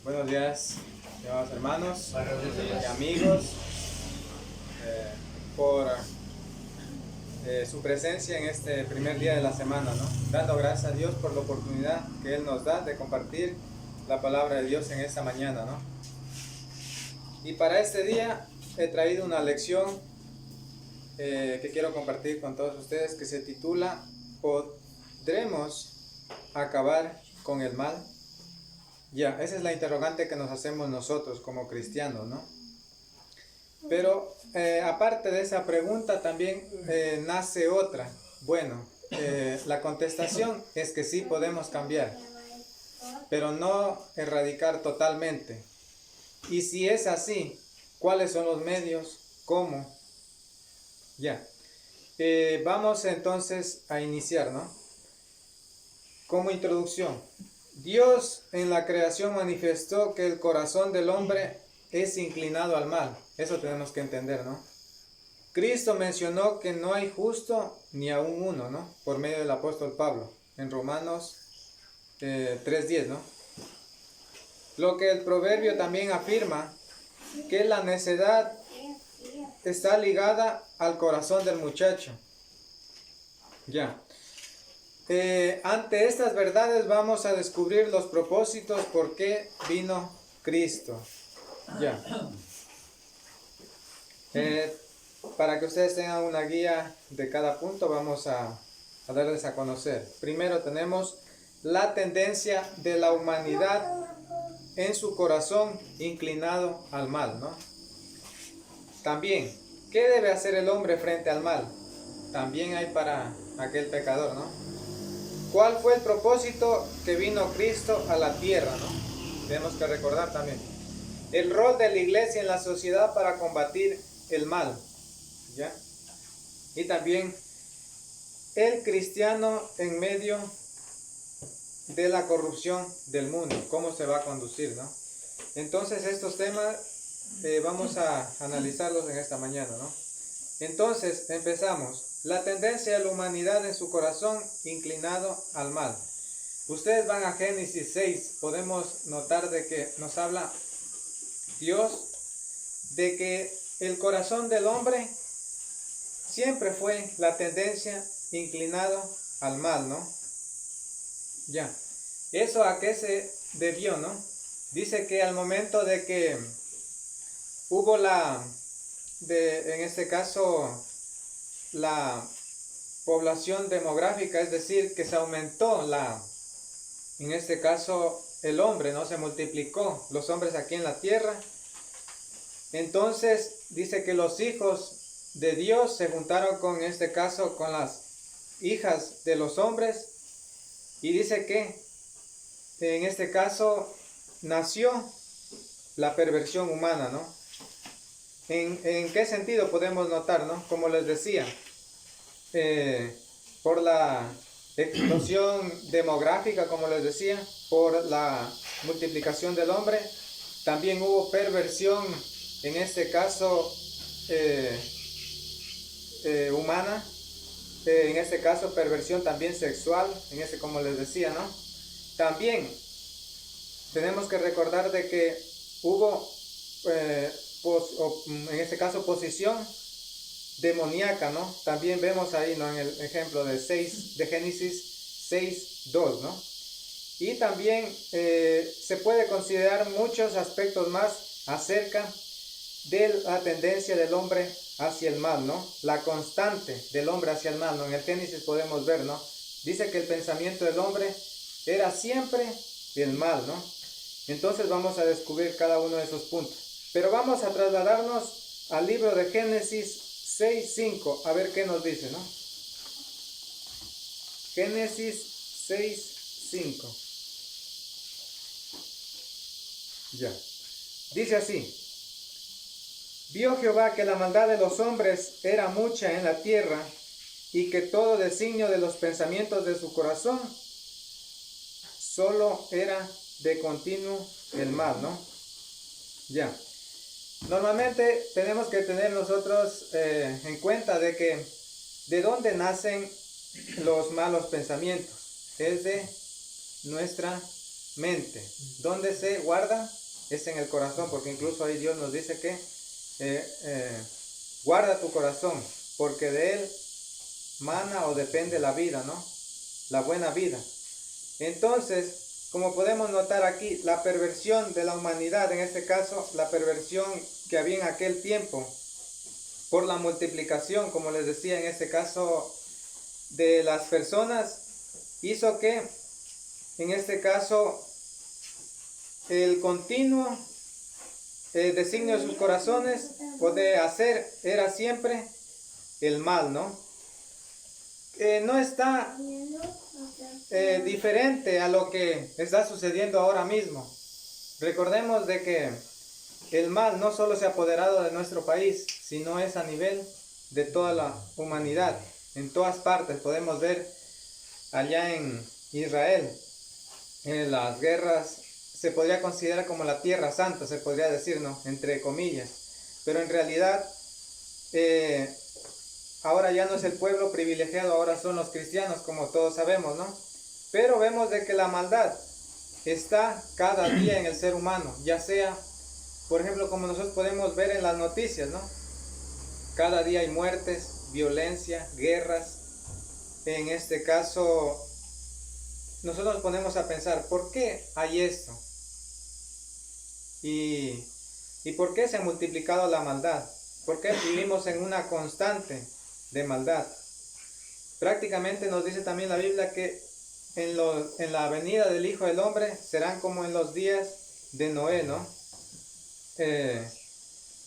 Buenos días, estimados hermanos y amigos, por su presencia en este primer día de la semana, ¿no? Dando gracias a Dios por la oportunidad que Él nos da de compartir la palabra de Dios en esta mañana, ¿no? Y para este día he traído una lección que quiero compartir con todos ustedes, que se titula ¿Podremos acabar con el mal? Ya, esa es la interrogante que nos hacemos nosotros como cristianos, ¿no? Pero aparte de esa pregunta también nace otra. Bueno, la contestación es que sí podemos cambiar, pero no erradicar totalmente. Y si es así, ¿cuáles son los medios? ¿Cómo? Ya. Vamos entonces a iniciar, ¿no? Como introducción, Dios en la creación manifestó que el corazón del hombre es inclinado al mal. Eso tenemos que entender, ¿no? Cristo mencionó que no hay justo ni aún uno, ¿no? Por medio del apóstol Pablo, en Romanos 3:10, ¿no? Lo que el proverbio también afirma, que la necedad está ligada al corazón del muchacho. Ya. Ante estas verdades vamos a descubrir los propósitos por qué vino Cristo. Ya. Para que ustedes tengan una guía de cada punto, vamos a darles a conocer. Primero tenemos la tendencia de la humanidad en su corazón inclinado al mal, ¿no? También, ¿qué debe hacer el hombre frente al mal? También hay para aquel pecador, ¿no? ¿Cuál fue el propósito que vino Cristo a la tierra, ¿no? Tenemos que recordar también el rol de la iglesia en la sociedad para combatir el mal, ¿ya? Y también el cristiano en medio de la corrupción del mundo, cómo se va a conducir, ¿no? Entonces estos temas vamos a analizarlos en esta mañana, ¿no? Entonces empezamos. La tendencia de la humanidad en su corazón inclinado al mal. Ustedes van a Génesis 6, podemos notar de que nos habla Dios de que el corazón del hombre siempre fue la tendencia inclinado al mal, ¿no? Ya. ¿Eso a qué se debió, no? Dice que al momento de que hubo en este caso, la población demográfica, es decir, que se aumentó en este caso, el hombre, ¿no? Se multiplicó los hombres aquí en la tierra. Entonces, dice que los hijos de Dios se juntaron con, en este caso, con las hijas de los hombres. Y dice que, en este caso, nació la perversión humana, ¿no? ¿En qué sentido podemos notar, ¿no? Como les decía, por la explosión demográfica, como les decía, por la multiplicación del hombre, también hubo perversión, en este caso, humana, en este caso perversión también sexual, como les decía, ¿no? También tenemos que recordar de que hubo, en este caso, posición demoníaca, ¿no? También vemos ahí, ¿no? En el ejemplo de Génesis 6:2, ¿no? Y también se puede considerar muchos aspectos más acerca de la tendencia del hombre hacia el mal, ¿no? La constante del hombre hacia el mal, ¿no? En el Génesis podemos ver, ¿no? Dice que el pensamiento del hombre era siempre el mal, ¿no? Entonces vamos a descubrir cada uno de esos puntos. Pero vamos a trasladarnos al libro de Génesis 6:5, a ver qué nos dice, ¿no? Génesis 6:5. Ya. Dice así: Vio Jehová que la maldad de los hombres era mucha en la tierra, y que todo designio de los pensamientos de su corazón solo era de continuo el mal, ¿no? Ya. Normalmente tenemos que tener nosotros en cuenta de que de dónde nacen los malos pensamientos. Es de nuestra mente. ¿Dónde se guarda? Es en el corazón, porque incluso ahí Dios nos dice que guarda tu corazón, porque de él mana o depende la vida, ¿no? La buena vida. Entonces, como podemos notar aquí, la perversión de la humanidad, en este caso, la perversión que había en aquel tiempo, por la multiplicación, como les decía, en este caso, de las personas, hizo que, en este caso, el continuo designio de sus corazones puede hacer era siempre el mal, ¿no? No está diferente a lo que está sucediendo ahora mismo. Recordemos de que el mal no solo se ha apoderado de nuestro país, sino es a nivel de toda la humanidad. En todas partes podemos ver allá en Israel, en las guerras, se podría considerar como la tierra santa, se podría decir, ¿no? Entre comillas. Pero en realidad, ahora ya no es el pueblo privilegiado, ahora son los cristianos, como todos sabemos, ¿no? Pero vemos de que la maldad está cada día en el ser humano, ya sea, por ejemplo, como nosotros podemos ver en las noticias, ¿no? Cada día hay muertes, violencia, guerras. En este caso, nosotros nos ponemos a pensar, ¿por qué hay esto? ¿Y por qué se ha multiplicado la maldad? ¿Por qué vivimos en una constante de maldad? Prácticamente nos dice también la Biblia que en la venida del Hijo del Hombre serán como en los días de Noé, ¿no?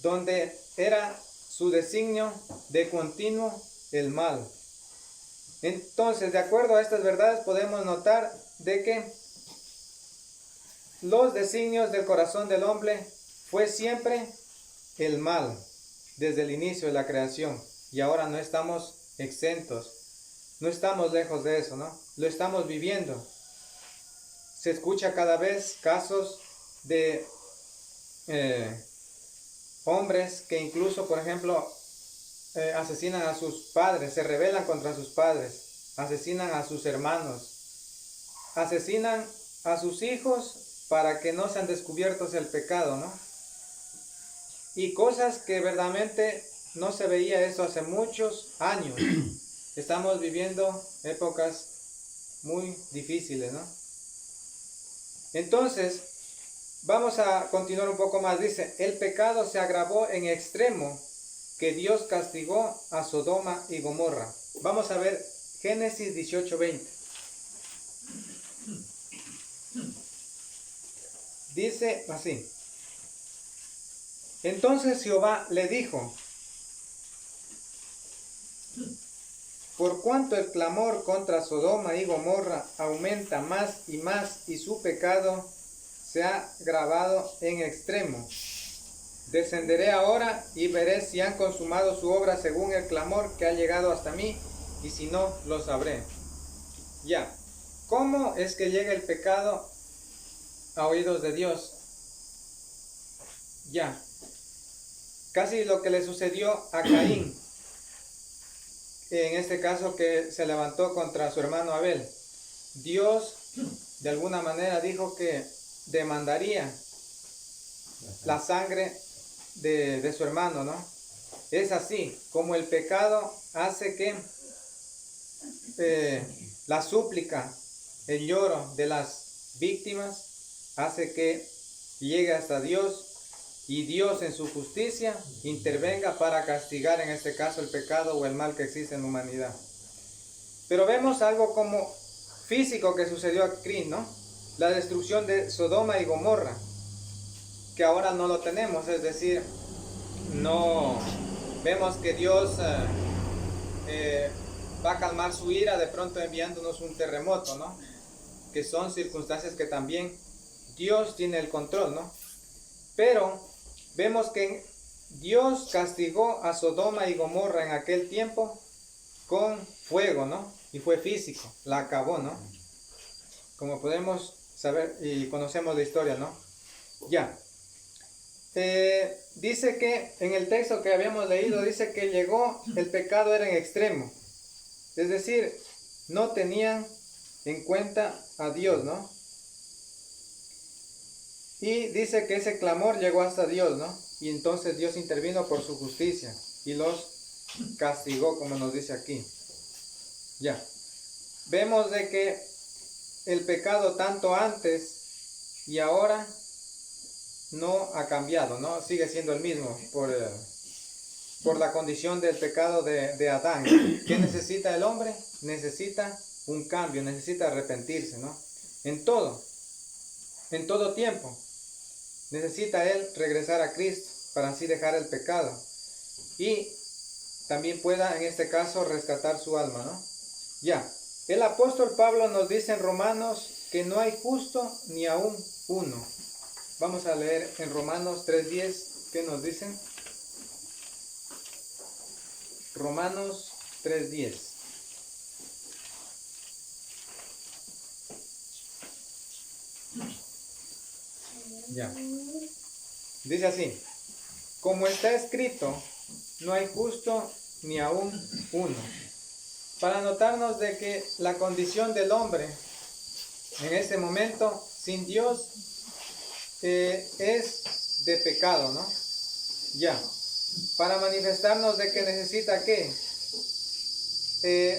Donde era su designio de continuo el mal. Entonces, de acuerdo a estas verdades, podemos notar de que los designios del corazón del hombre fue siempre el mal, desde el inicio de la creación. Y ahora no estamos exentos, no estamos lejos de eso, ¿no? Lo estamos viviendo. Se escucha cada vez casos de hombres que incluso, por ejemplo, asesinan a sus padres, se rebelan contra sus padres, asesinan a sus hermanos, asesinan a sus hijos para que no sean descubiertos el pecado, ¿no? Y cosas que verdaderamente no se veía eso hace muchos años. Estamos viviendo épocas muy difíciles, ¿no? Entonces, vamos a continuar un poco más. Dice, el pecado se agravó en extremo, que Dios castigó a Sodoma y Gomorra. Vamos a ver Génesis 18:20. Dice así. Entonces Jehová le dijo, por cuanto el clamor contra Sodoma y Gomorra aumenta más y su pecado se ha agravado en extremo, descenderé ahora y veré si han consumado su obra según el clamor que ha llegado hasta mí, y si no, lo sabré. Ya, ¿cómo es que llega el pecado a oídos de Dios? Ya, casi lo que le sucedió a Caín, en este caso que se levantó contra su hermano Abel. Dios de alguna manera dijo que demandaría la sangre de su hermano, ¿no? Es así, como el pecado hace que la súplica, el lloro de las víctimas, hace que llegue hasta Dios, y Dios en su justicia intervenga para castigar en este caso el pecado o el mal que existe en la humanidad. Pero vemos algo como físico que sucedió aquí, ¿no? La destrucción de Sodoma y Gomorra, que ahora no lo tenemos, es decir, no vemos que Dios va a calmar su ira de pronto enviándonos un terremoto, ¿no? Que son circunstancias que también Dios tiene el control, ¿no? Pero vemos que Dios castigó a Sodoma y Gomorra en aquel tiempo con fuego, ¿no? Y fue físico, la acabó, ¿no? Como podemos saber y conocemos la historia, ¿no? Ya. Dice que en el texto que habíamos leído, dice que llegó, el pecado era en extremo. Es decir, no tenían en cuenta a Dios, ¿no? Y dice que ese clamor llegó hasta Dios, ¿no? Y entonces Dios intervino por su justicia y los castigó, como nos dice aquí. Ya. Vemos de que el pecado tanto antes y ahora no ha cambiado, ¿no? Sigue siendo el mismo por la condición del pecado de Adán. ¿Qué necesita el hombre? Necesita un cambio, necesita arrepentirse, ¿no? En todo tiempo. Necesita él regresar a Cristo para así dejar el pecado y también pueda en este caso rescatar su alma, ¿no? Ya, el apóstol Pablo nos dice en Romanos que no hay justo ni aún uno. Vamos a leer en Romanos 3:10, ¿qué nos dicen? Romanos 3:10. Ya. Dice así: como está escrito, no hay justo ni aún uno. Para notarnos de que la condición del hombre en este momento sin Dios es de pecado, ¿no? Ya. Para manifestarnos de que necesita ¿qué?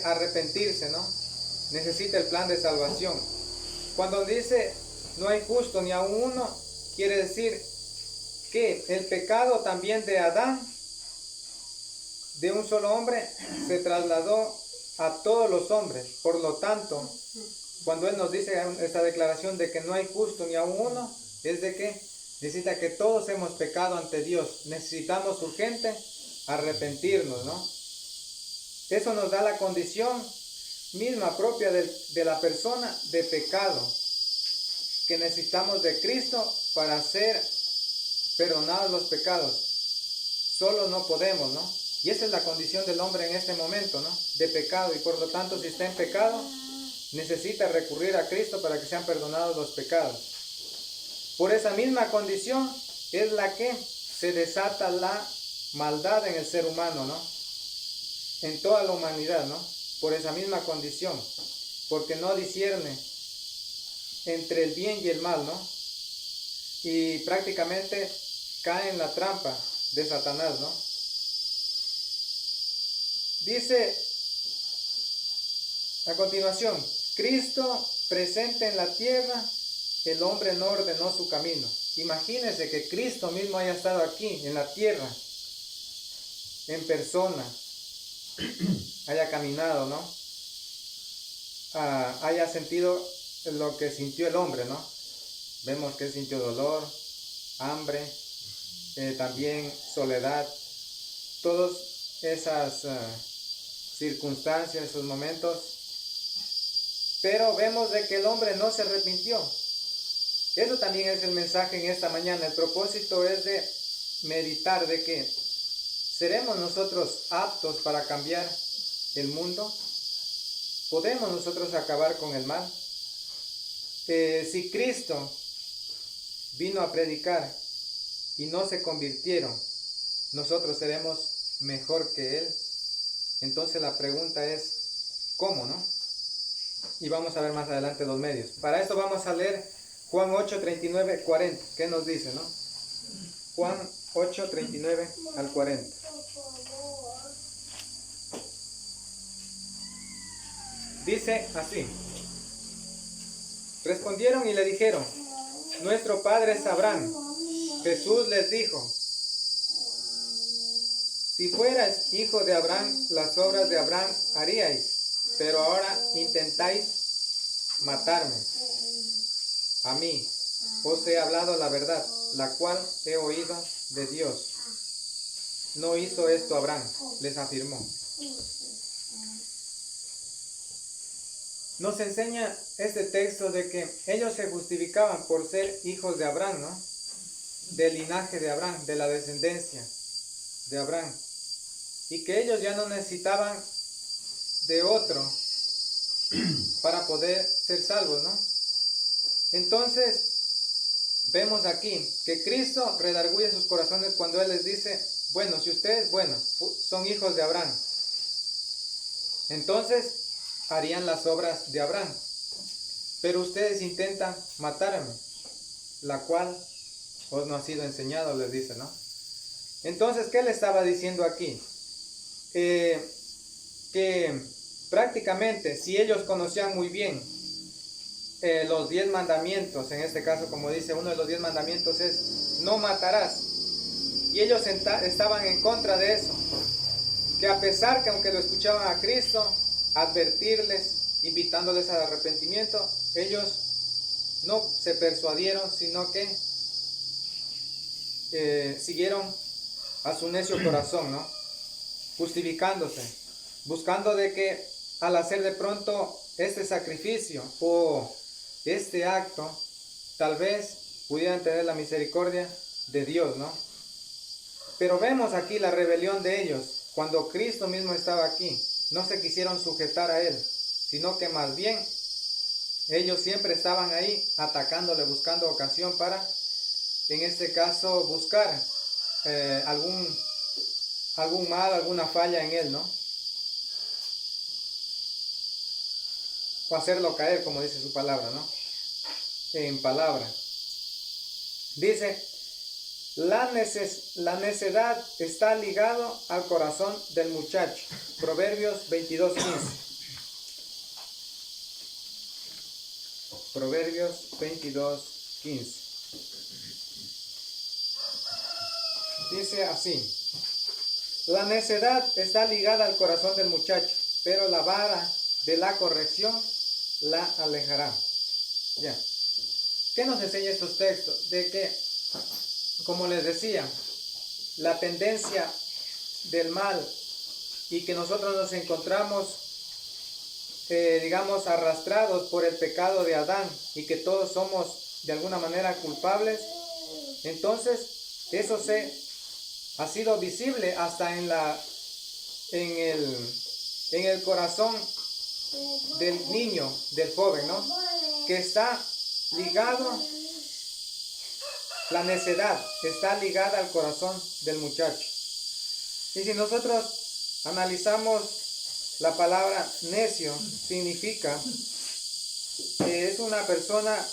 Arrepentirse, ¿no? Necesita el plan de salvación. Cuando dice no hay justo ni aún uno, quiere decir que el pecado también de Adán, de un solo hombre, se trasladó a todos los hombres. Por lo tanto, cuando él nos dice esta declaración de que no hay justo ni aún uno, es de que necesita que todos hemos pecado ante Dios. Necesitamos urgente arrepentirnos, ¿no? Eso nos da la condición misma propia de la persona de pecado, que necesitamos de Cristo para ser perdonados los pecados. Solo no podemos, ¿no? Y esa es la condición del hombre en este momento, ¿no? De pecado, y por lo tanto si está en pecado, necesita recurrir a Cristo para que sean perdonados los pecados. Por esa misma condición es la que se desata la maldad en el ser humano, ¿no? En toda la humanidad, ¿no? Por esa misma condición, porque no discierne entre el bien y el mal, ¿no? Y prácticamente cae en la trampa de Satanás, ¿no? Dice a continuación: Cristo presente en la tierra, el hombre no ordenó su camino. Imagínense que Cristo mismo haya estado aquí en la tierra, en persona, haya caminado, ¿no? Haya sentido lo que sintió el hombre, ¿no? Vemos que sintió dolor, hambre, también soledad, todas esas circunstancias, esos momentos. Pero vemos de que el hombre no se arrepintió. Eso también es el mensaje en esta mañana. El propósito es de meditar de que ¿seremos nosotros aptos para cambiar el mundo? ¿Podemos nosotros acabar con el mal? Si Cristo vino a predicar y no se convirtieron, ¿nosotros seremos mejor que Él? Entonces la pregunta es, ¿cómo, no? Y vamos a ver más adelante los medios. Para esto vamos a leer Juan 8, 39, 40. ¿Qué nos dice, no? Juan 8, 39 al 40. Dice así: respondieron y le dijeron: nuestro padre es Abraham. Jesús les dijo: si fueras hijo de Abraham, las obras de Abraham haríais, pero ahora intentáis matarme. A mí os he hablado la verdad, la cual he oído de Dios. No hizo esto Abraham, les afirmó. Nos enseña este texto de que ellos se justificaban por ser hijos de Abraham, ¿no? Del linaje de Abraham, de la descendencia de Abraham. Y que ellos ya no necesitaban de otro para poder ser salvos, ¿no? Entonces, vemos aquí que Cristo redarguye sus corazones cuando Él les dice: bueno, si ustedes, son hijos de Abraham, entonces harían las obras de Abraham, pero ustedes intentan matarme. la cual os no ha sido enseñado, les dice, ¿no? Entonces, ¿qué le estaba diciendo aquí? Que prácticamente, si ellos conocían muy bien los 10 mandamientos, en este caso, como dice, uno de los 10 mandamientos es, no matarás. Y ellos estaban en contra de eso. Que a pesar que aunque lo escuchaban a Cristo, advertirles, invitándoles al arrepentimiento, ellos no se persuadieron, sino que siguieron a su necio corazón, ¿no? Justificándose, buscando de que al hacer de pronto este sacrificio o este acto, tal vez pudieran tener la misericordia de Dios, ¿no? Pero vemos aquí la rebelión de ellos, cuando Cristo mismo estaba aquí, no se quisieron sujetar a Él, sino que más bien ellos siempre estaban ahí atacándole, buscando ocasión para, en este caso, buscar algún mal, alguna falla en Él, ¿no? O hacerlo caer, como dice su palabra, ¿no? En palabra. Dice, la necedad está ligado al corazón del muchacho. Proverbios 22:15. Proverbios 22:15. Dice así, la necedad está ligada al corazón del muchacho, pero la vara de la corrección la alejará. Ya. ¿Qué nos enseña estos textos? De que, como les decía, la tendencia del mal y que nosotros nos encontramos, digamos, arrastrados por el pecado de Adán y que todos somos de alguna manera culpables, entonces eso ha sido visible hasta en el corazón del niño, del joven, ¿no? Que está ligado, la necedad está ligada al corazón del muchacho. Y si nosotros analizamos la palabra necio, significa que es una persona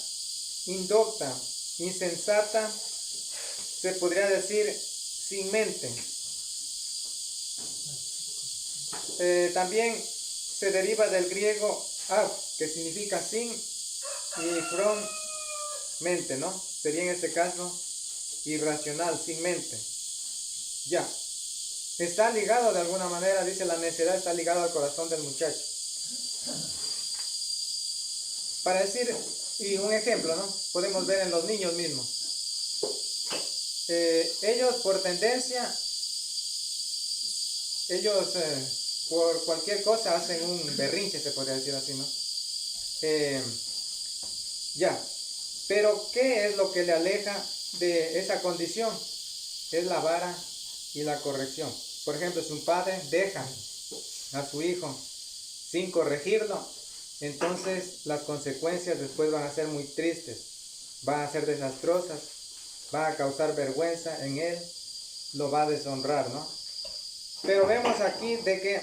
indocta, insensata, se podría decir sin mente. También se deriva del griego av, que significa sin, y from, mente, ¿no? Sería en este caso irracional, sin mente. Ya. Está ligado de alguna manera, dice la necedad, está ligado al corazón del muchacho. Para decir, y un ejemplo, ¿no? Podemos ver en los niños mismos. Ellos por tendencia, ellos por cualquier cosa hacen un berrinche, se podría decir así, ¿no? Ya. Pero ¿qué es lo que le aleja de esa condición? Es la vara y la corrección. Por ejemplo, si un padre deja a su hijo sin corregirlo, entonces las consecuencias después van a ser muy tristes, van a ser desastrosas, van a causar vergüenza en él, lo va a deshonrar, ¿no? Pero vemos aquí de que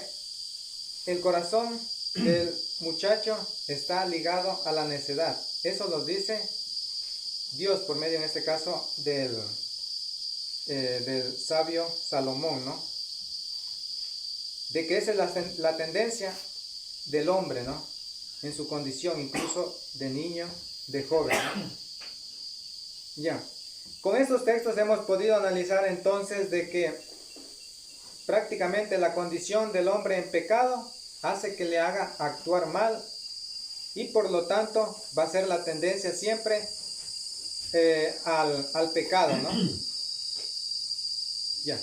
el corazón del muchacho está ligado a la necedad. Eso nos dice Dios por medio, en este caso, del sabio Salomón, ¿no? De que esa es la tendencia del hombre, ¿no? En su condición, incluso de niño, de joven, ¿no? Ya. Con estos textos hemos podido analizar entonces de que prácticamente la condición del hombre en pecado hace que le haga actuar mal y por lo tanto va a ser la tendencia siempre al pecado, ¿no? Ya.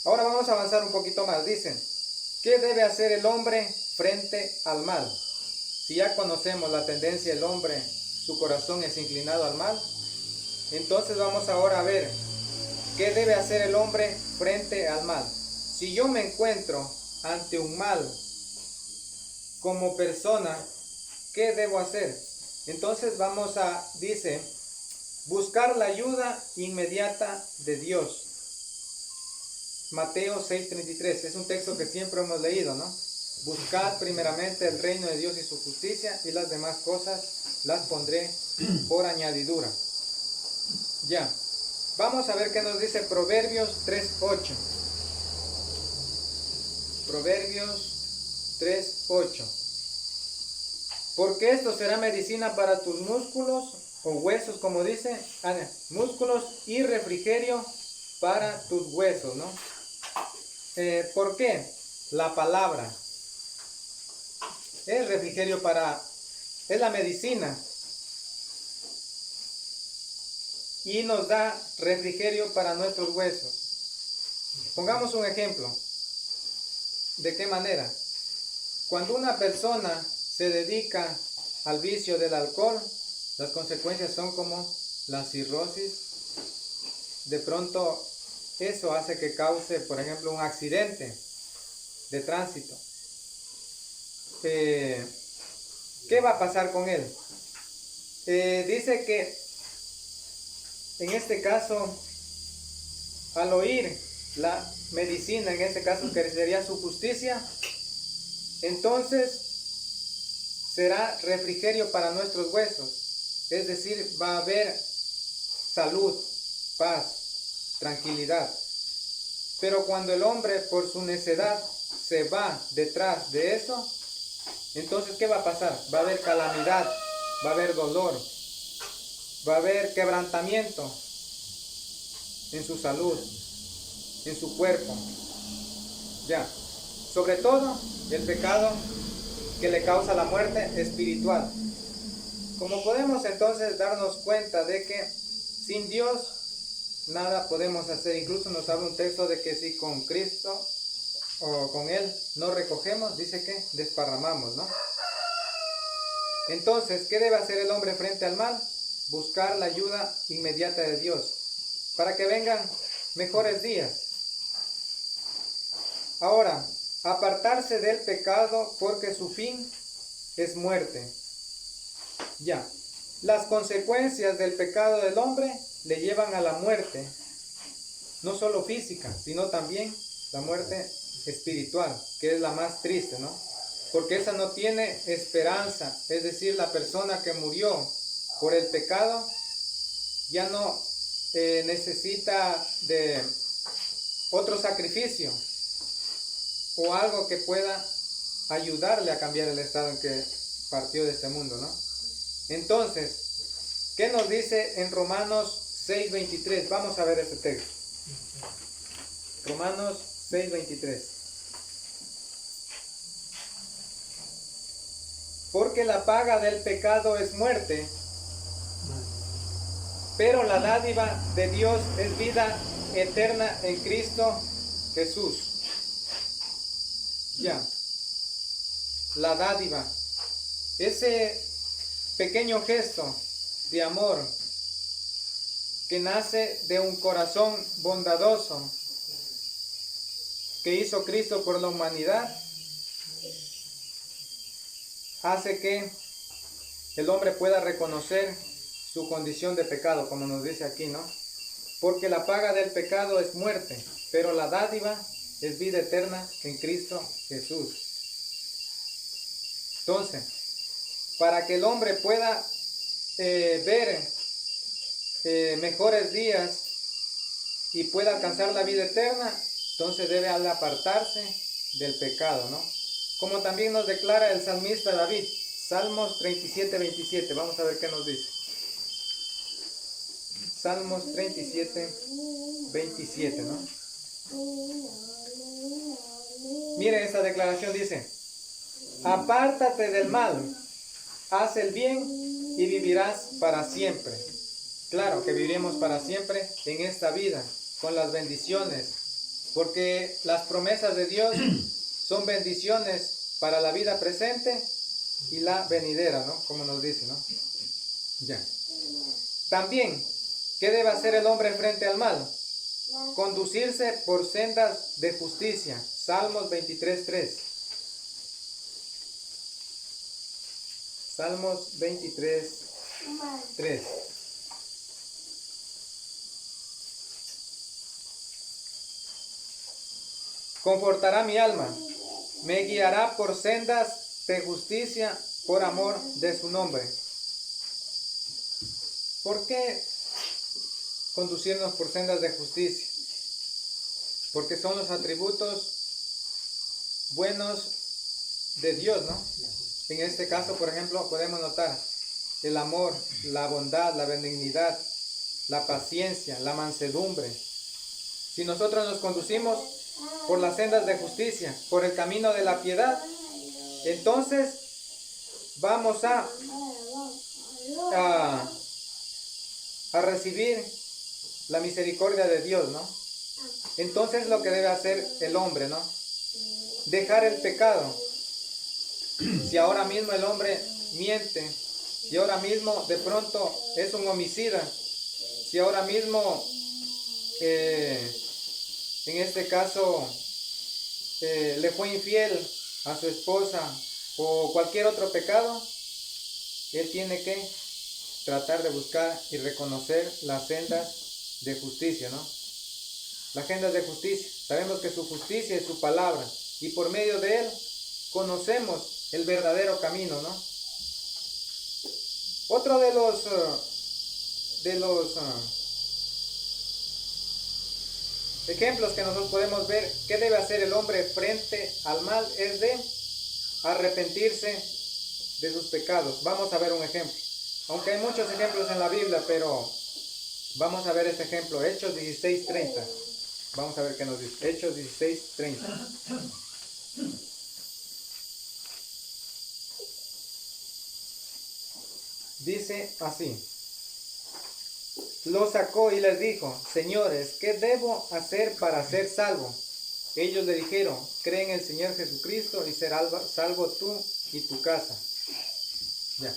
Ahora vamos a avanzar un poquito más. Dicen, ¿qué debe hacer el hombre frente al mal? Si ya conocemos la tendencia del hombre, su corazón es inclinado al mal, entonces vamos ahora a ver qué debe hacer el hombre frente al mal. Si yo me encuentro ante un mal como persona, ¿qué debo hacer? Entonces dice, buscar la ayuda inmediata de Dios. Mateo 6:33, es un texto que siempre hemos leído, ¿no? Buscad primeramente el reino de Dios y su justicia, y las demás cosas las pondré por añadidura. Ya. Vamos a ver qué nos dice Proverbios 3:8. Proverbios 3:8. Porque esto será medicina para tus músculos o huesos, como dice, músculos y refrigerio para tus huesos, ¿no? ¿Por qué? La palabra es refrigerio es la medicina y nos da refrigerio para nuestros huesos. Pongamos un ejemplo. ¿De qué manera? Cuando una persona se dedica al vicio del alcohol, las consecuencias son como la cirrosis. De pronto eso hace que cause, por ejemplo, un accidente de tránsito. ¿Qué va a pasar con él? Dice que en este caso, al oír la medicina, en este caso que sería su justicia, entonces será refrigerio para nuestros huesos. Es decir, va a haber salud, paz, tranquilidad. Pero cuando el hombre por su necedad se va detrás de eso, entonces ¿qué va a pasar? Va a haber calamidad, va a haber dolor, va a haber quebrantamiento en su salud, en su cuerpo. Ya. Sobre todo el pecado que le causa la muerte espiritual. Como podemos entonces darnos cuenta de que sin Dios nada podemos hacer. Incluso nos habla un texto de que si con Cristo o con Él no recogemos, dice que desparramamos, ¿no? Entonces, ¿qué debe hacer el hombre frente al mal? Buscar la ayuda inmediata de Dios para que vengan mejores días. Ahora, apartarse del pecado porque su fin es muerte. Ya, las consecuencias del pecado del hombre le llevan a la muerte, no solo física, sino también la muerte espiritual, que es la más triste, ¿no? Porque esa no tiene esperanza, es decir, la persona que murió por el pecado ya no necesita de otro sacrificio o algo que pueda ayudarle a cambiar el estado en que partió de este mundo, ¿no? Entonces, ¿qué nos dice en Romanos 6:23? Vamos a ver este texto. Romanos 6:23. Porque la paga del pecado es muerte, pero la dádiva de Dios es vida eterna en Cristo Jesús. Ya, la dádiva, ese pequeño gesto de amor que nace de un corazón bondadoso que hizo Cristo por la humanidad, hace que el hombre pueda reconocer su condición de pecado, como nos dice aquí, ¿no? Porque la paga del pecado es muerte, pero la dádiva es vida eterna en Cristo Jesús. Entonces, para que el hombre pueda ver mejores días y pueda alcanzar la vida eterna, entonces debe apartarse del pecado, ¿no? Como también nos declara el salmista David, Salmos 37:27. Vamos a ver qué nos dice. Salmos 37:27, ¿no? Miren esta declaración, dice: apártate del mal, haz el bien y vivirás para siempre. Claro que viviremos para siempre en esta vida, con las bendiciones, porque las promesas de Dios son bendiciones para la vida presente y la venidera, ¿no? Como nos dice, ¿no? Ya. También, ¿qué debe hacer el hombre frente al mal? Conducirse por sendas de justicia. Salmos 23:3. Salmos 23:3. Confortará mi alma, me guiará por sendas de justicia por amor de su nombre. ¿Por qué conducirnos por sendas de justicia, porque son los atributos buenos de Dios, ¿no? En este caso, por ejemplo, podemos notar el amor, la bondad, la benignidad, la paciencia, la mansedumbre. Si nosotros nos conducimos por las sendas de justicia, por el camino de la piedad, entonces vamos a recibir la misericordia de Dios, ¿no? Entonces lo que debe hacer el hombre, ¿no? Dejar el pecado. Si ahora mismo el hombre miente, si ahora mismo de pronto es un homicida, si ahora mismo en este caso le fue infiel a su esposa o cualquier otro pecado, él tiene que tratar de buscar y reconocer las sendas de justicia, ¿no? Las sendas de justicia. Sabemos que su justicia es su palabra y por medio de él conocemos el verdadero camino, ¿no? Otro de los ejemplos que nosotros podemos ver qué debe hacer el hombre frente al mal es de arrepentirse de sus pecados. Vamos a ver un ejemplo. Aunque hay muchos ejemplos en la Biblia, pero vamos a ver este ejemplo. Hechos 16:30. Vamos a ver qué nos dice. Hechos 16:30. Dice así. Los sacó y les dijo: Señores, ¿qué debo hacer para ser salvo? Ellos le dijeron: cree en el Señor Jesucristo y serás salvo tú y tu casa. Ya.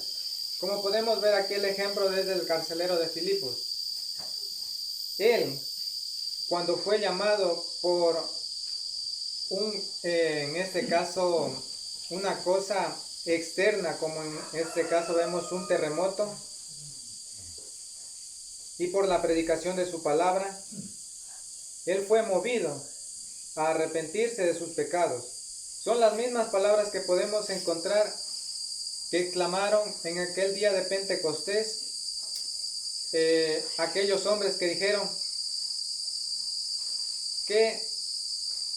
Como podemos ver aquí el ejemplo desde el carcelero de Filipos. Él, cuando fue llamado por en este caso, una cosa externa, como en este caso vemos un terremoto, y por la predicación de su palabra, él fue movido a arrepentirse de sus pecados. Son las mismas palabras que podemos encontrar que clamaron en aquel día de Pentecostés aquellos hombres que dijeron: ¿qué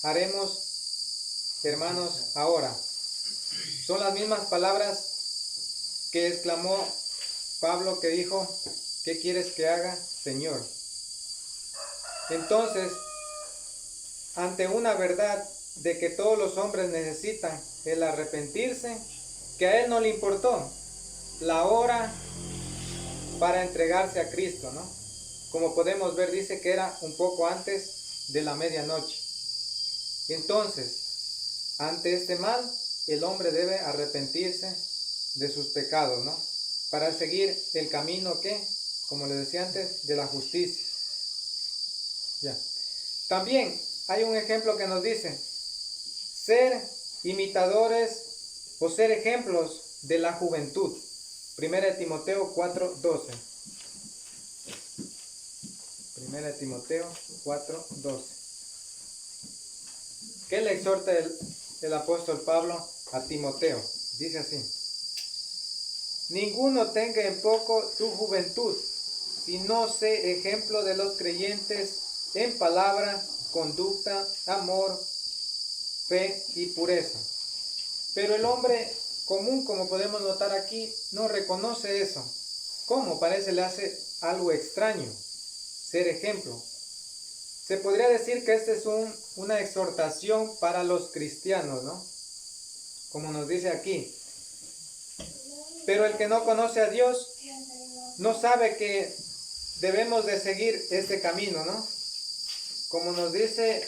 haremos, hermanos, ahora? Son las mismas palabras que exclamó Pablo, que dijo: ¿qué quieres que haga, Señor? Entonces, ante una verdad de que todos los hombres necesitan el arrepentirse, que a él no le importó la hora para entregarse a Cristo, ¿no? Como podemos ver, dice que era un poco antes de la medianoche. Entonces, ante este mal, el hombre debe arrepentirse de sus pecados, ¿no? Para seguir el camino que, como les decía antes, de la justicia. Ya. También hay un ejemplo que nos dice: ser imitadores o ser ejemplos de la juventud. 1 Timoteo 4:12. 1 Timoteo 4:12. ¿Qué le exhorta el apóstol Pablo a Timoteo? Dice así: ninguno tenga en poco tu juventud, sino sé ejemplo de los creyentes en palabra, conducta, amor, fe y pureza. Pero el hombre común, como podemos notar aquí, no reconoce eso. ¿Cómo? Parece le hace algo extraño ser ejemplo. Se podría decir que esta es una exhortación para los cristianos, ¿no? Como nos dice aquí. Pero el que no conoce a Dios no sabe que debemos de seguir este camino, ¿no? Como nos dice: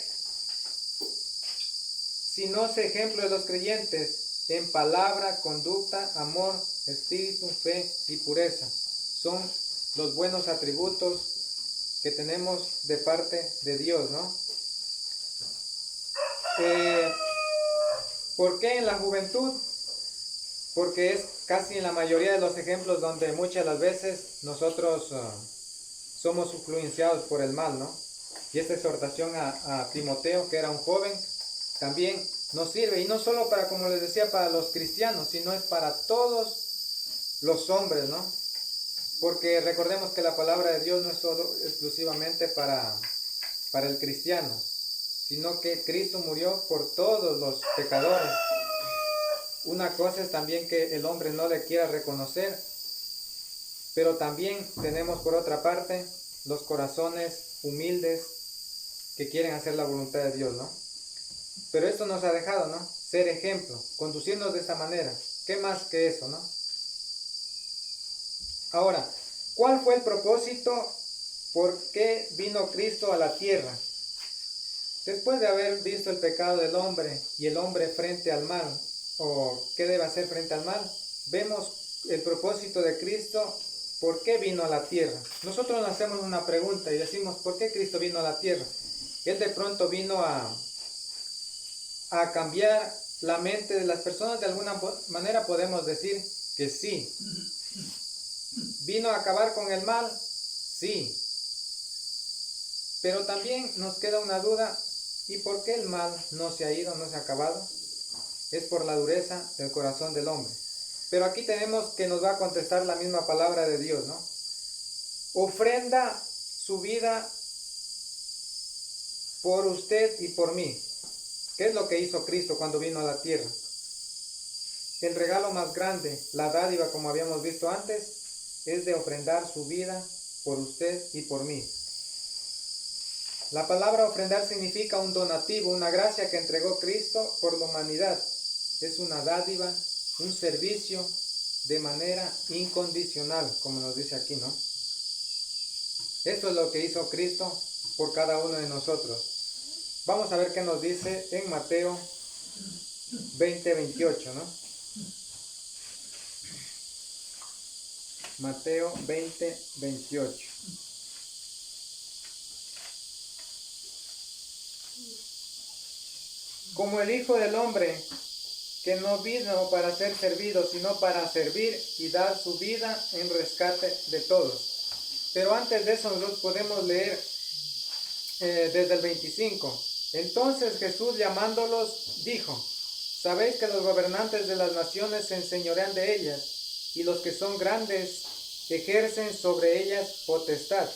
si no sé ejemplo de los creyentes en palabra, conducta, amor, espíritu, fe y pureza. Son los buenos atributos que tenemos de parte de Dios, ¿no? ¿Por qué en la juventud? Porque es casi en la mayoría de los ejemplos donde muchas de las veces nosotros somos influenciados por el mal, ¿no? Y esta exhortación a Timoteo, que era un joven, también nos sirve. Y no solo para, como les decía, para los cristianos, sino es para todos los hombres, ¿no? Porque recordemos que la palabra de Dios no es solo exclusivamente para el cristiano, sino que Cristo murió por todos los pecadores. Una cosa es también que el hombre no le quiera reconocer, pero también tenemos por otra parte los corazones humildes que quieren hacer la voluntad de Dios, ¿no? Pero esto nos ha dejado, ¿no? Ser ejemplo, conducirnos de esta manera. ¿Qué más que eso, no? Ahora, ¿cuál fue el propósito? ¿Por qué vino Cristo a la tierra? Después de haber visto el pecado del hombre y el hombre frente al mal, o qué debe hacer frente al mal, vemos el propósito de Cristo. ¿Por qué vino a la tierra? Nosotros nos hacemos una pregunta y decimos, ¿por qué Cristo vino a la tierra? Él de pronto vino a cambiar la mente de las personas. De alguna manera podemos decir que sí. ¿Vino a acabar con el mal? Sí. Pero también nos queda una duda, ¿y por qué el mal no se ha ido, no se ha acabado? Es por la dureza del corazón del hombre. Pero aquí tenemos que nos va a contestar la misma palabra de Dios, ¿no? Ofrenda su vida por usted y por mí. ¿Qué es lo que hizo Cristo cuando vino a la tierra? El regalo más grande, la dádiva, como habíamos visto antes, es de ofrendar su vida por usted y por mí. La palabra ofrendar significa un donativo, una gracia que entregó Cristo por la humanidad. Es una dádiva, un servicio de manera incondicional, como nos dice aquí, ¿no? Esto es lo que hizo Cristo por cada uno de nosotros. Vamos a ver qué nos dice en Mateo 20:28, ¿no? Mateo 20:28. Como el Hijo del Hombre, que no vino para ser servido, sino para servir y dar su vida en rescate de todos. Pero antes de eso nosotros podemos leer desde el 25. Entonces Jesús, llamándolos, dijo: sabéis que los gobernantes de las naciones se enseñorean de ellas, y los que son grandes ejercen sobre ellas potestad.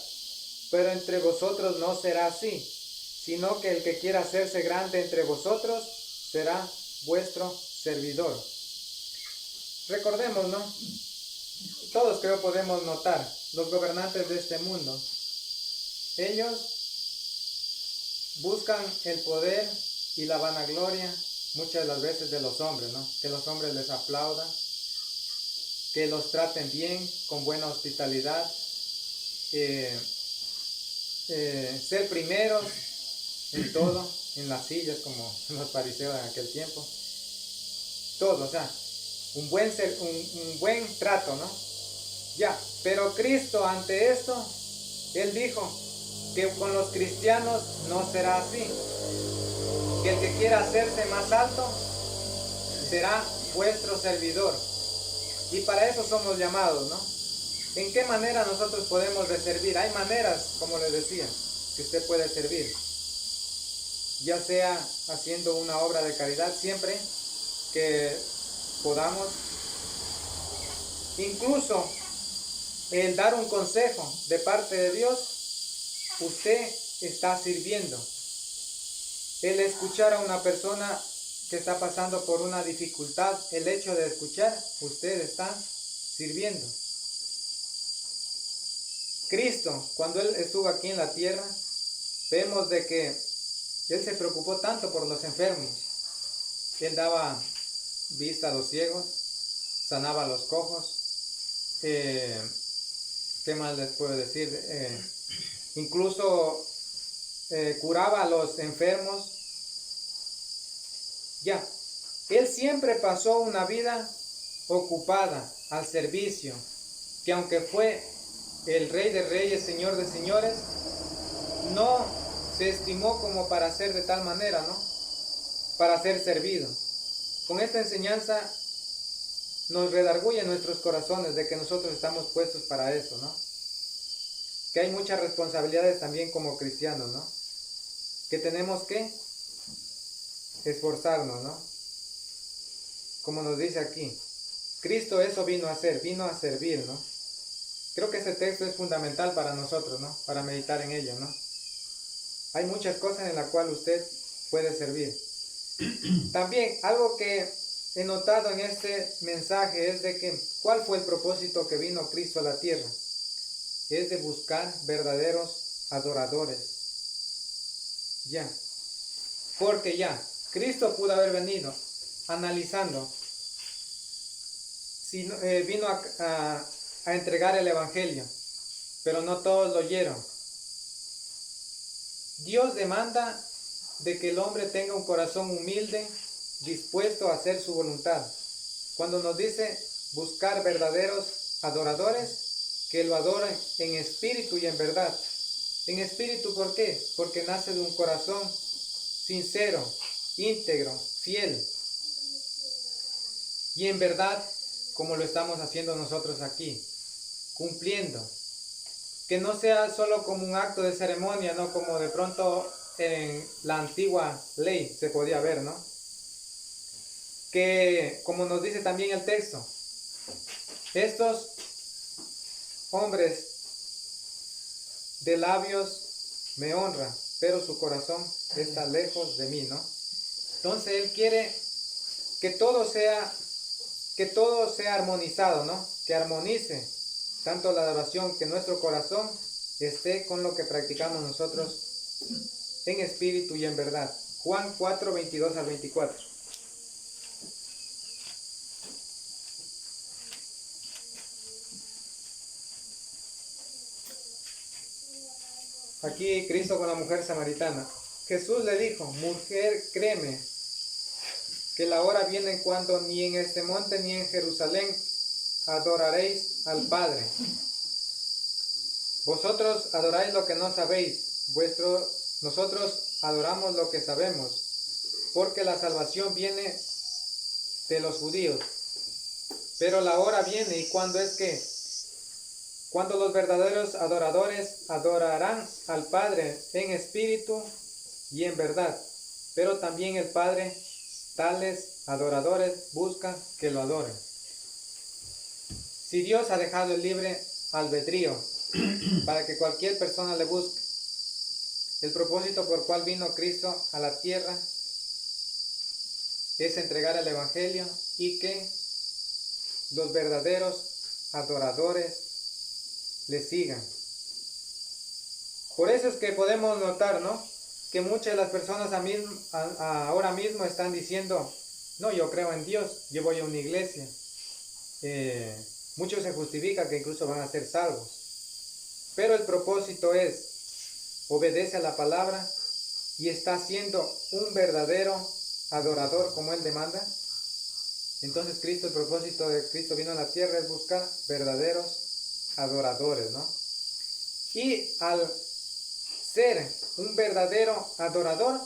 Pero entre vosotros no será así, sino que el que quiera hacerse grande entre vosotros será vuestro servidor. Recordemos, ¿no? Todos creo podemos notar, los gobernantes de este mundo, ellos buscan el poder y la vanagloria muchas de las veces de los hombres, ¿no? Que los hombres les aplaudan, que los traten bien, con buena hospitalidad, ser primeros en todo, en las sillas como los fariseos en aquel tiempo, todo, o sea, un buen trato, ¿no? Ya, pero Cristo ante esto, Él dijo que con los cristianos no será así, que el que quiera hacerse más alto será vuestro servidor, y para eso somos llamados, ¿no? ¿En qué manera nosotros podemos de servir? Hay maneras, como les decía, que usted puede servir, ya sea haciendo una obra de caridad siempre que podamos, incluso el dar un consejo de parte de Dios, usted está sirviendo. El escuchar a una persona que está pasando por una dificultad, el hecho de escuchar, usted está sirviendo. Cristo, cuando Él estuvo aquí en la tierra, vemos de que Él se preocupó tanto por los enfermos. Él daba vista a los ciegos, sanaba a los cojos, ¿qué más les puedo decir? Incluso curaba a los enfermos. Ya, Él siempre pasó una vida ocupada al servicio, que aunque fue el Rey de Reyes, Señor de Señores, no se estimó como para ser de tal manera, ¿no? Para ser servido. Con esta enseñanza nos redarguye nuestros corazones de que nosotros estamos puestos para eso, ¿no? Que hay muchas responsabilidades también como cristianos, ¿no? Que tenemos que esforzarnos, ¿no? Como nos dice aquí, Cristo eso vino a hacer, vino a servir, ¿no? Creo que ese texto es fundamental para nosotros, ¿no? Para meditar en ello, ¿no? Hay muchas cosas en las cuales usted puede servir. También algo que he notado en este mensaje es de que ¿cuál fue el propósito que vino Cristo a la tierra? Es de buscar verdaderos adoradores. Ya. Porque ya, Cristo pudo haber venido analizando. Si, vino a entregar el Evangelio, pero no todos lo oyeron. Dios demanda de que el hombre tenga un corazón humilde, dispuesto a hacer su voluntad. Cuando nos dice buscar verdaderos adoradores, que lo adoren en espíritu y en verdad. En espíritu, ¿por qué? Porque nace de un corazón sincero, íntegro, fiel. Y en verdad, como lo estamos haciendo nosotros aquí, cumpliendo. Que no sea solo como un acto de ceremonia, no como de pronto en la antigua ley se podía ver, ¿no? Que como nos dice también el texto, estos hombres de labios me honran, pero su corazón está lejos de mí, ¿no? Entonces Él quiere que todo sea armonizado, ¿no? Que armonice tanto la adoración, que nuestro corazón esté con lo que practicamos nosotros en espíritu y en verdad. Juan 4, 22 al 24. Aquí Cristo con la mujer samaritana. Jesús le dijo, mujer, créeme, que la hora viene cuando ni en este monte ni en Jerusalén adoraréis al Padre. Vosotros adoráis lo que no sabéis, nosotros adoramos lo que sabemos, porque la salvación viene de los judíos. Pero la hora viene, y cuando es que, cuando los verdaderos adoradores adorarán al Padre en espíritu y en verdad, pero también el Padre tales adoradores busca que lo adoren. Si Dios ha dejado el libre albedrío para que cualquier persona le busque, el propósito por cual vino Cristo a la tierra es entregar el Evangelio y que los verdaderos adoradores le sigan. Por eso es que podemos notar, ¿no?, que muchas de las personas ahora mismo están diciendo, no, yo creo en Dios, yo voy a una iglesia. Muchos se justifican que incluso van a ser salvos. Pero el propósito es, obedece a la palabra y está siendo un verdadero adorador como Él demanda. Entonces Cristo, el propósito de Cristo vino a la tierra es buscar verdaderos adoradores, ¿no? Y al ser un verdadero adorador,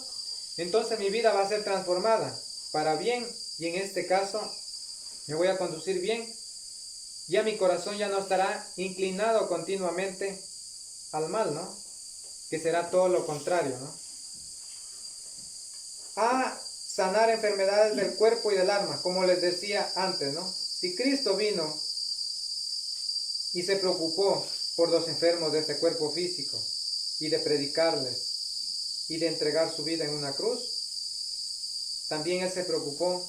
entonces mi vida va a ser transformada para bien, y en este caso me voy a conducir bien. Ya mi corazón ya no estará inclinado continuamente al mal, ¿no? Que será todo lo contrario, ¿no? A sanar enfermedades del cuerpo y del alma, como les decía antes, ¿no? Si Cristo vino y se preocupó por los enfermos de este cuerpo físico y de predicarles y de entregar su vida en una cruz, también Él se preocupó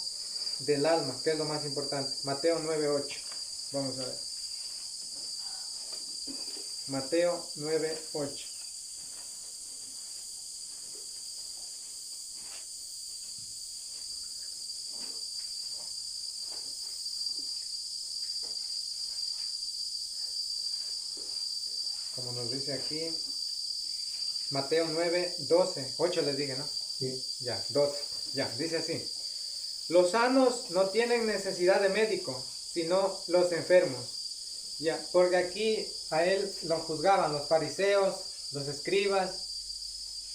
del alma, que es lo más importante. Mateo 9:8. Vamos a ver. Mateo 9:8. Como nos dice aquí, Mateo 9:12. 8 les dije, ¿no? Sí. Ya, 12. Ya, dice así. Los sanos no tienen necesidad de médico, sino los enfermos. Ya, porque aquí a Él lo juzgaban los fariseos, los escribas,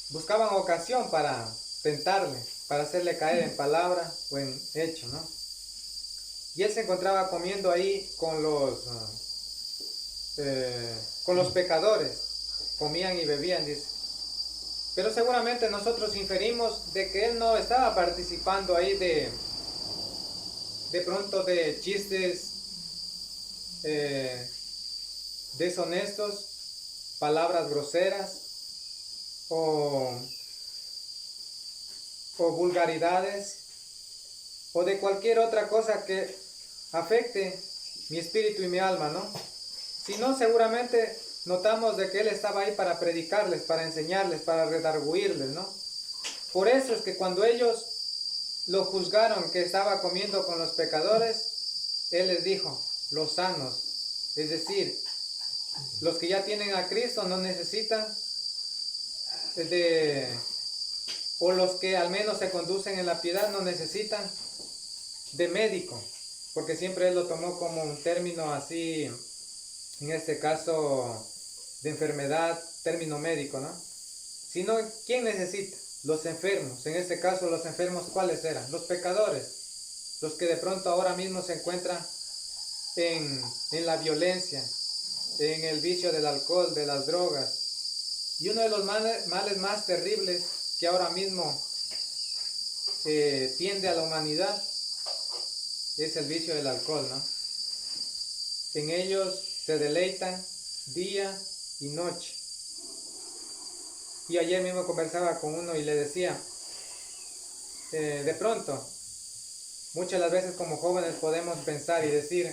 buscaban ocasión para tentarle, para hacerle caer en palabra o en hecho, ¿no? Y Él se encontraba comiendo ahí con los pecadores, comían y bebían, dice. Pero seguramente nosotros inferimos de que Él no estaba participando ahí de pronto de chistes deshonestos, palabras groseras o vulgaridades o de cualquier otra cosa que afecte mi espíritu y mi alma, ¿no? Si no, seguramente notamos de que Él estaba ahí para predicarles, para enseñarles, para redarguirles, ¿no? Por eso es que cuando ellos lo juzgaron que estaba comiendo con los pecadores, Él les dijo, los sanos, es decir, los que ya tienen a Cristo no necesitan o los que al menos se conducen en la piedad no necesitan de médico, porque siempre Él lo tomó como un término así, en este caso de enfermedad, término médico, ¿no? Sino, ¿quién necesita? Los enfermos. En este caso, los enfermos, ¿cuáles eran? Los pecadores, los que de pronto ahora mismo se encuentran en la violencia, en el vicio del alcohol, de las drogas. Y uno de los males más terribles que ahora mismo tiende a la humanidad es el vicio del alcohol, ¿no? En ellos se deleitan día y noche. Y ayer mismo conversaba con uno y le decía, de pronto, muchas de las veces como jóvenes podemos pensar y decir,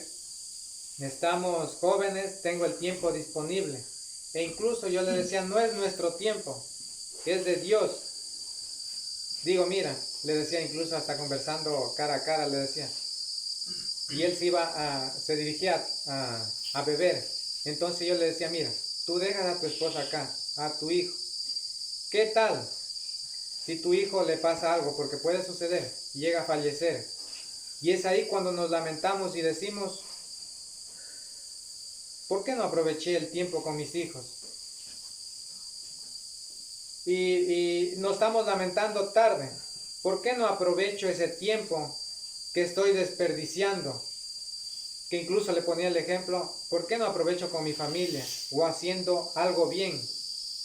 estamos jóvenes, tengo el tiempo disponible. E incluso yo le decía, no es nuestro tiempo, es de Dios. Digo, mira, le decía incluso hasta conversando cara a cara, le decía, y él se dirigía a beber. Entonces yo le decía, mira, tú dejas a tu esposa acá, a tu hijo. ¿Qué tal si tu hijo le pasa algo? Porque puede suceder, llega a fallecer. Y es ahí cuando nos lamentamos y decimos, ¿por qué no aproveché el tiempo con mis hijos? Y nos estamos lamentando tarde. ¿Por qué no aprovecho ese tiempo que estoy desperdiciando? Que incluso le ponía el ejemplo, ¿por qué no aprovecho con mi familia? O haciendo algo bien,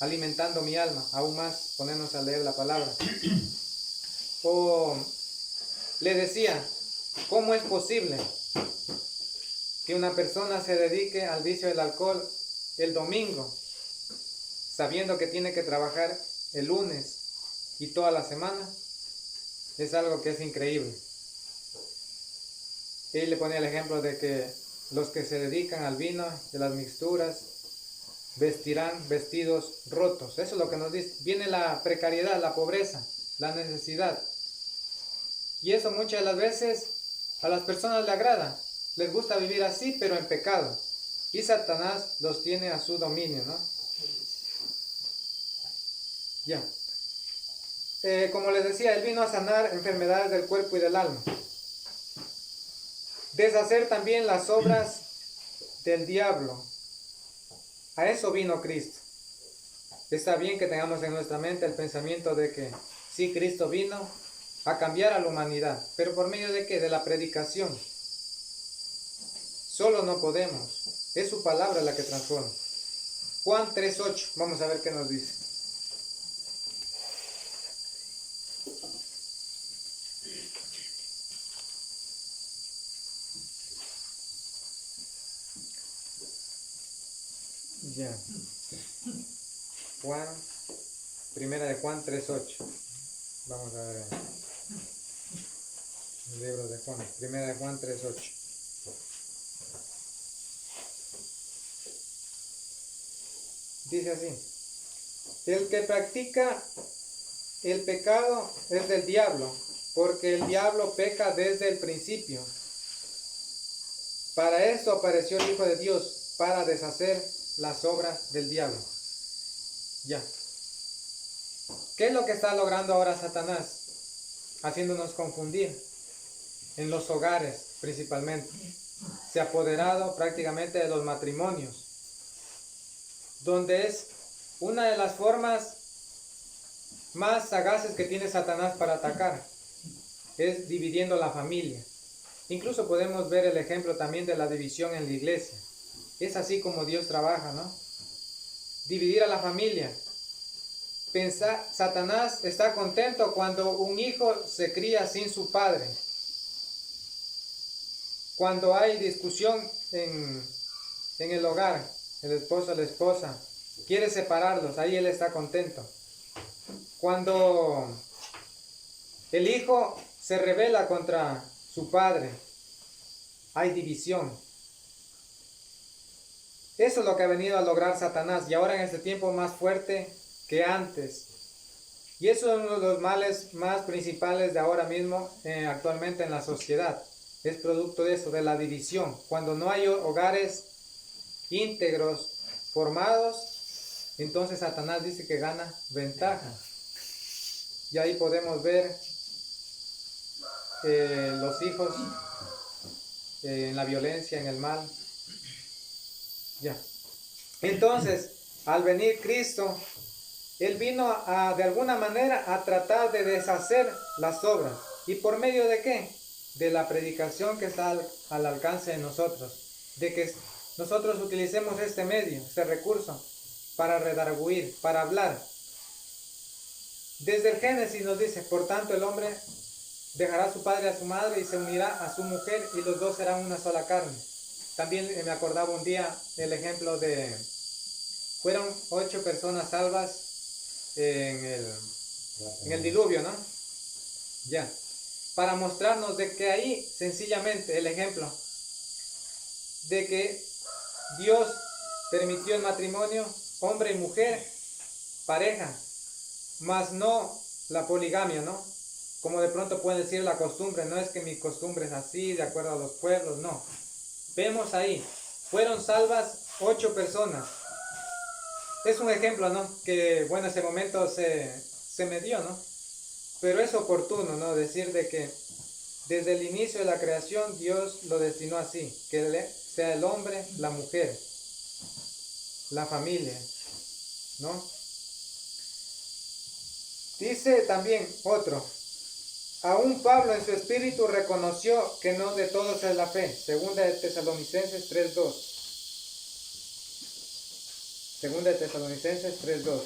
alimentando mi alma, aún más ponernos a leer la palabra. O le decía, ¿cómo es posible que una persona se dedique al vicio del alcohol el domingo, sabiendo que tiene que trabajar el lunes y toda la semana? Es algo que es increíble. Él le ponía el ejemplo de que los que se dedican al vino, de las mixturas, vestirán vestidos rotos. Eso es lo que nos dice. Viene la precariedad, la pobreza, la necesidad. Y eso muchas de las veces a las personas les agrada. Les gusta vivir así, pero en pecado. Y Satanás los tiene a su dominio, ¿no? Ya. Como les decía, Él vino a sanar enfermedades del cuerpo y del alma. Deshacer también las obras del diablo. A eso vino Cristo. Está bien que tengamos en nuestra mente el pensamiento de que sí, Cristo vino a cambiar a la humanidad. ¿Pero por medio de qué? De la predicación. Solo no podemos. Es su palabra la que transforma. Juan 3:8. Vamos a ver qué nos dice. Ya. Primera de Juan 3:8. Vamos a ver el libro de Juan. Primera de Juan 3:8. Dice así: el que practica el pecado es del diablo, porque el diablo peca desde el principio. Para esto apareció el Hijo de Dios, para deshacer las obras del diablo. Ya. ¿Qué es lo que está logrando ahora Satanás? Haciéndonos confundir en los hogares principalmente. Se ha apoderado prácticamente de los matrimonios, donde es una de las formas más sagaces que tiene Satanás para atacar, es dividiendo la familia. Incluso podemos ver el ejemplo también de la división en la iglesia. Es así como Dios trabaja, ¿no? Dividir a la familia. Satanás está contento cuando un hijo se cría sin su padre. Cuando hay discusión en el hogar, el esposo a la esposa, quiere separarlos, ahí él está contento. Cuando el hijo se rebela contra su padre, hay división. Eso es lo que ha venido a lograr Satanás, y ahora en este tiempo más fuerte que antes. Y eso es uno de los males más principales de ahora mismo, actualmente en la sociedad. Es producto de eso, de la división. Cuando no hay hogares íntegros, formados, entonces Satanás dice que gana ventaja. Y ahí podemos ver los hijos en la violencia, en el mal. Ya. Entonces, al venir Cristo, Él vino de alguna manera a tratar de deshacer las obras. ¿Y por medio de qué? De la predicación que está al alcance de nosotros. De que nosotros utilicemos este medio, este recurso, para redarguir, para hablar. Desde el Génesis nos dice, por tanto el hombre dejará a su padre y a su madre y se unirá a su mujer y los dos serán una sola carne. También me acordaba un día el ejemplo de, fueron 8 personas salvas en el diluvio, ¿no? Ya. Para mostrarnos de que ahí, sencillamente, el ejemplo de que Dios permitió el matrimonio, hombre y mujer, pareja, mas no la poligamia, ¿no? Como de pronto pueden decir la costumbre, no es que mi costumbre es así, de acuerdo a los pueblos, no. Vemos ahí, fueron salvas 8 personas. Es un ejemplo, ¿no? Que, bueno, ese momento se me dio, ¿no? Pero es oportuno, ¿no? Decir de que desde el inicio de la creación Dios lo destinó así, que sea el hombre, la mujer, la familia, ¿no? Dice también otro, aún Pablo en su espíritu reconoció que no de todos es la fe. Segunda de Tesalonicenses 3:2. Segunda de Tesalonicenses 3:2.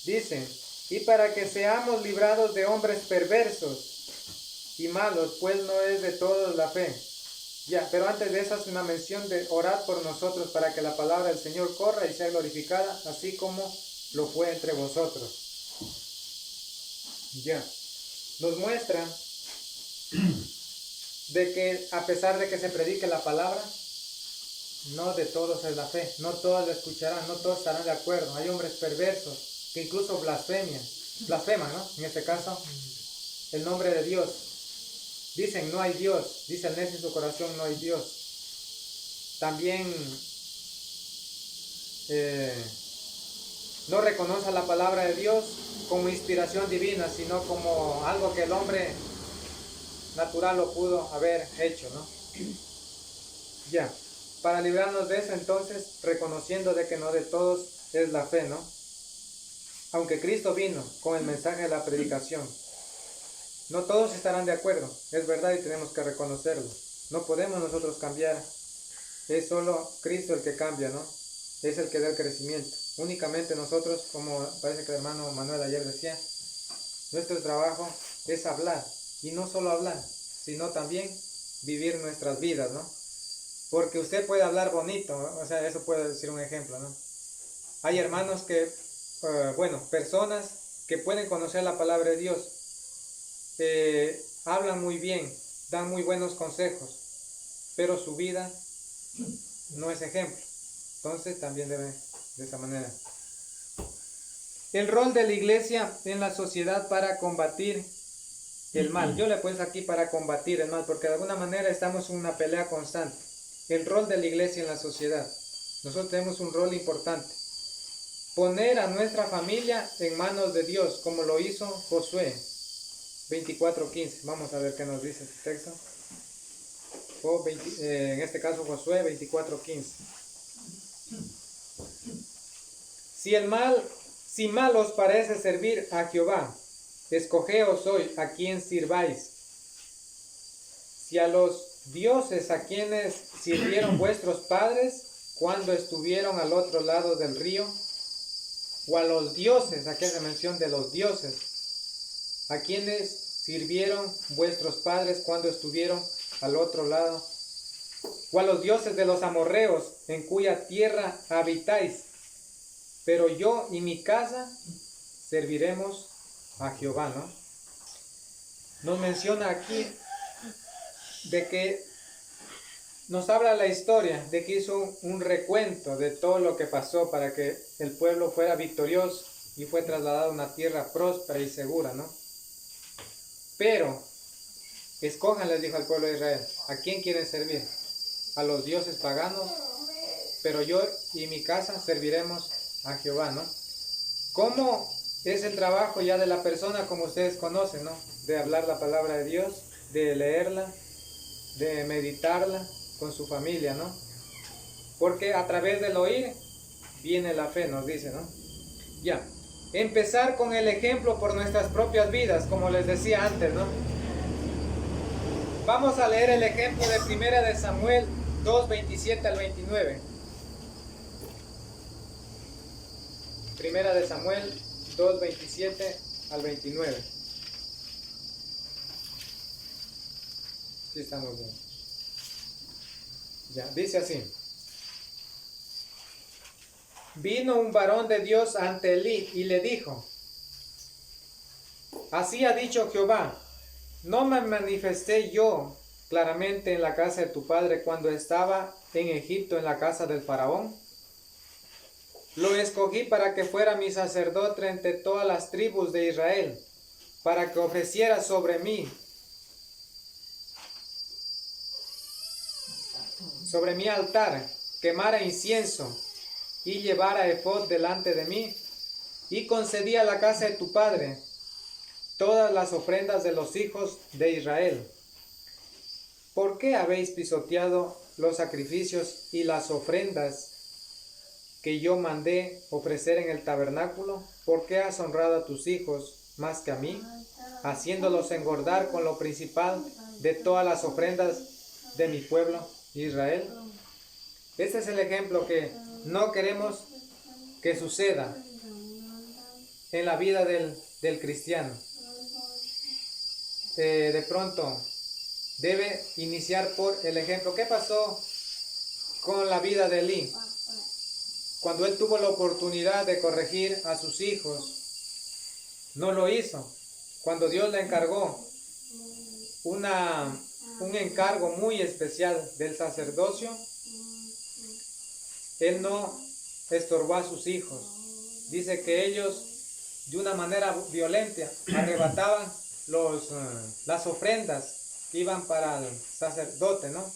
Dice, y para que seamos librados de hombres perversos y malos, pues no es de todos la fe. Ya, pero antes de eso hace una mención de orar por nosotros para que la palabra del Señor corra y sea glorificada, así como lo fue entre vosotros. Ya, nos muestra de que a pesar de que se predique la palabra, no de todos es la fe, no todos la escucharán, no todos estarán de acuerdo. Hay hombres perversos que incluso blasfeman, ¿no? En este caso, el nombre de Dios. Dicen no hay Dios, dice el necio en su corazón no hay Dios. También no reconoce la palabra de Dios como inspiración divina, sino como algo que el hombre natural lo pudo haber hecho, ¿no? Ya, para librarnos de eso entonces, reconociendo de que no de todos es la fe, ¿no? Aunque Cristo vino con el mensaje de la predicación, no todos estarán de acuerdo, es verdad, y tenemos que reconocerlo. No podemos nosotros cambiar, es solo Cristo el que cambia, ¿no? Es el que da el crecimiento. Únicamente nosotros, como parece que el hermano Manuel ayer decía, nuestro trabajo es hablar, y no solo hablar, sino también vivir nuestras vidas, ¿no? Porque usted puede hablar bonito, ¿no? O sea, eso puede decir un ejemplo, ¿no? Hay hermanos que, personas que pueden conocer la palabra de Dios, hablan muy bien, dan muy buenos consejos, pero su vida no es ejemplo. Entonces también debe de esa manera. El rol de la iglesia en la sociedad para combatir el mal. Yo le puse aquí para combatir el mal, porque de alguna manera estamos en una pelea constante. El rol de la iglesia en la sociedad. Nosotros tenemos un rol importante. Poner a nuestra familia en manos de Dios, como lo hizo Josué 24:15. Vamos a ver qué nos dice este texto. En este caso Josué 24:15. Si mal os parece servir a Jehová, escogeos hoy a quien sirváis. Si a los dioses a quienes sirvieron vuestros padres cuando estuvieron al otro lado del río, o a los dioses, aquí hace mención de los dioses, a quienes sirvieron vuestros padres cuando estuvieron al otro lado o a los dioses de los amorreos, en cuya tierra habitáis. Pero yo y mi casa serviremos a Jehová, ¿no? Nos menciona aquí de que nos habla la historia de que hizo un recuento de todo lo que pasó para que el pueblo fuera victorioso y fue trasladado a una tierra próspera y segura, ¿no? Pero escojan, les dijo al pueblo de Israel, ¿a quién quieren servir? A los dioses paganos, pero yo y mi casa serviremos a Jehová, ¿no? ¿Cómo es el trabajo ya de la persona, como ustedes conocen, ¿no? De hablar la palabra de Dios, de leerla, de meditarla con su familia, ¿no? Porque a través del oír viene la fe, nos dice, ¿no? Ya, empezar con el ejemplo por nuestras propias vidas, como les decía antes, ¿no? Vamos a leer el ejemplo de 1 de Samuel 2, 27 al 29. 1 de Samuel 2, 27 al 29. Sí, estamos bien. Ya, dice así. Vino un varón de Dios ante Elí y le dijo: así ha dicho Jehová, ¿no me manifesté yo claramente en la casa de tu padre cuando estaba en Egipto en la casa del faraón? Lo escogí para que fuera mi sacerdote entre todas las tribus de Israel, para que ofreciera sobre mi altar, quemara incienso y llevara efod delante de mí, y concedí a la casa de tu padre todas las ofrendas de los hijos de Israel. ¿Por qué habéis pisoteado los sacrificios y las ofrendas que yo mandé ofrecer en el tabernáculo? ¿Por qué has honrado a tus hijos más que a mí, haciéndolos engordar con lo principal de todas las ofrendas de mi pueblo Israel? Este es el ejemplo que no queremos que suceda en la vida del cristiano. De pronto debe iniciar por el ejemplo. ¿Qué pasó con la vida de Elí? Cuando él tuvo la oportunidad de corregir a sus hijos, no lo hizo. Cuando Dios le encargó un encargo muy especial del sacerdocio, él no estorbó a sus hijos. Dice que ellos de una manera violenta arrebataban las ofrendas que iban para el sacerdote, ¿no?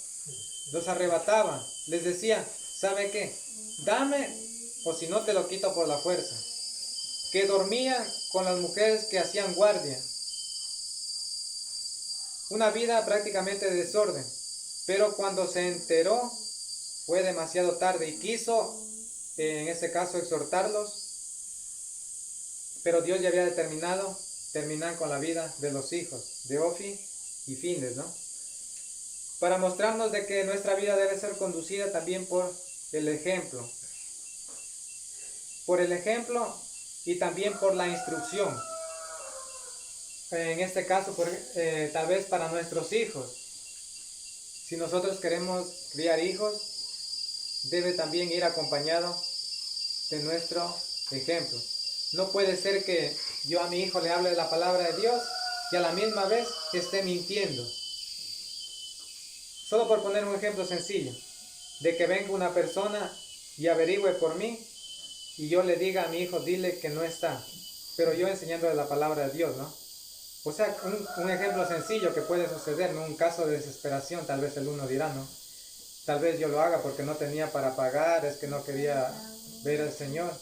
Los arrebataban. Les decía, ¿sabe qué? Dame, o si no te lo quito por la fuerza. Que dormían con las mujeres que hacían guardia. Una vida prácticamente de desorden. Pero cuando se enteró, fue demasiado tarde y quiso, en ese caso, exhortarlos. Pero Dios ya había determinado terminar con la vida de los hijos de Ofni y Findes, ¿no? Para mostrarnos de que nuestra vida debe ser conducida también por el ejemplo. Por el ejemplo y también por la instrucción. En este caso, tal vez para nuestros hijos. Si nosotros queremos criar hijos, debe también ir acompañado de nuestro ejemplo. No puede ser que yo a mi hijo le hable de la palabra de Dios y a la misma vez esté mintiendo. Solo por poner un ejemplo sencillo, de que venga una persona y averigüe por mí y yo le diga a mi hijo, dile que no está, pero yo enseñándole la palabra de Dios, ¿no? O sea, un ejemplo sencillo que puede suceder, ¿no? Un caso de desesperación, tal vez el uno dirá, ¿no? Tal vez yo lo haga porque no tenía para pagar, es que no quería ver al Señor.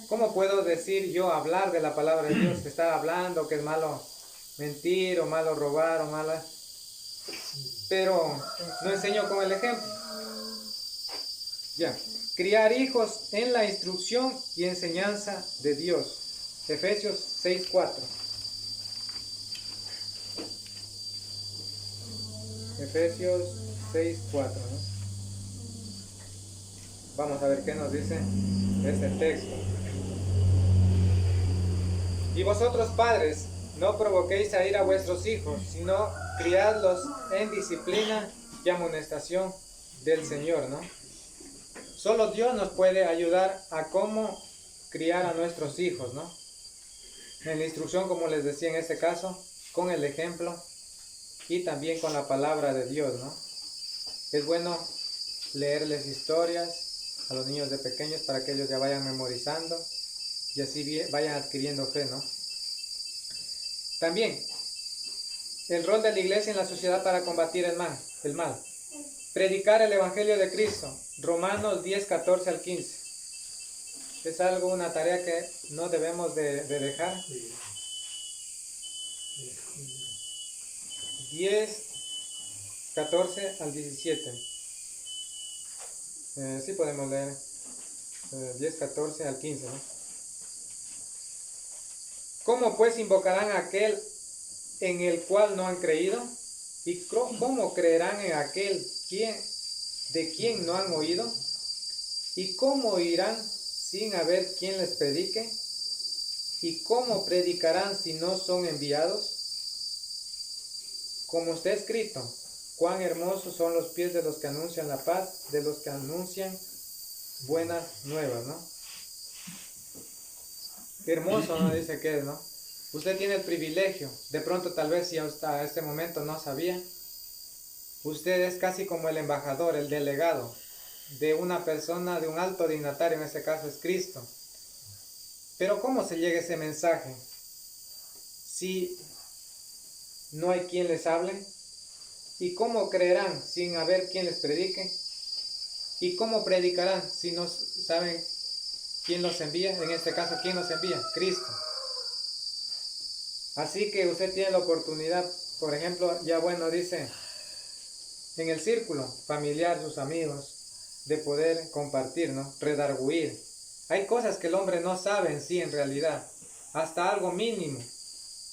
¿Cómo puedo decir yo hablar de la palabra de Dios? Que está hablando que es malo mentir o malo robar o malo... Pero no enseño con el ejemplo. Ya. Criar hijos en la instrucción y enseñanza de Dios. Efesios 6:4. Efesios 6:4, ¿no? Vamos a ver qué nos dice este texto. Y vosotros, padres, no provoquéis a ira a vuestros hijos, sino criadlos en disciplina y amonestación del Señor, ¿no? Solo Dios nos puede ayudar a cómo criar a nuestros hijos, ¿no? En la instrucción, como les decía en este caso, con el ejemplo y también con la palabra de Dios, ¿no? Es bueno leerles historias a los niños de pequeños para que ellos ya vayan memorizando y así vayan adquiriendo fe, ¿no? También, el rol de la iglesia en la sociedad para combatir el mal. Predicar el Evangelio de Cristo, Romanos 10, 14 al 15. Es una tarea que no debemos de dejar. 10, 14 al 17. Sí podemos leer 10, 14 al 15, ¿no? ¿Cómo pues invocarán a aquel en el cual no han creído? ¿Y cómo creerán en aquel de quien no han oído? ¿Y cómo irán sin haber quien les predique? ¿Y cómo predicarán si no son enviados? Como está escrito, cuán hermosos son los pies de los que anuncian la paz, de los que anuncian buenas nuevas, ¿no? Hermoso, ¿no? Dice que es, ¿no? Usted tiene el privilegio, de pronto tal vez si hasta este momento no sabía, usted es casi como el embajador, el delegado de una persona, de un alto dignatario, en este caso es Cristo. Pero ¿cómo se llega ese mensaje? Si no hay quien les hable, ¿y cómo creerán sin haber quien les predique? ¿Y cómo predicarán si no saben quién los envía? En este caso, ¿quién los envía? Cristo. Así que usted tiene la oportunidad, por ejemplo, ya bueno, dice, en el círculo familiar, sus amigos, de poder compartir, ¿no? Redarguir. Hay cosas que el hombre no sabe en sí, en realidad. Hasta algo mínimo.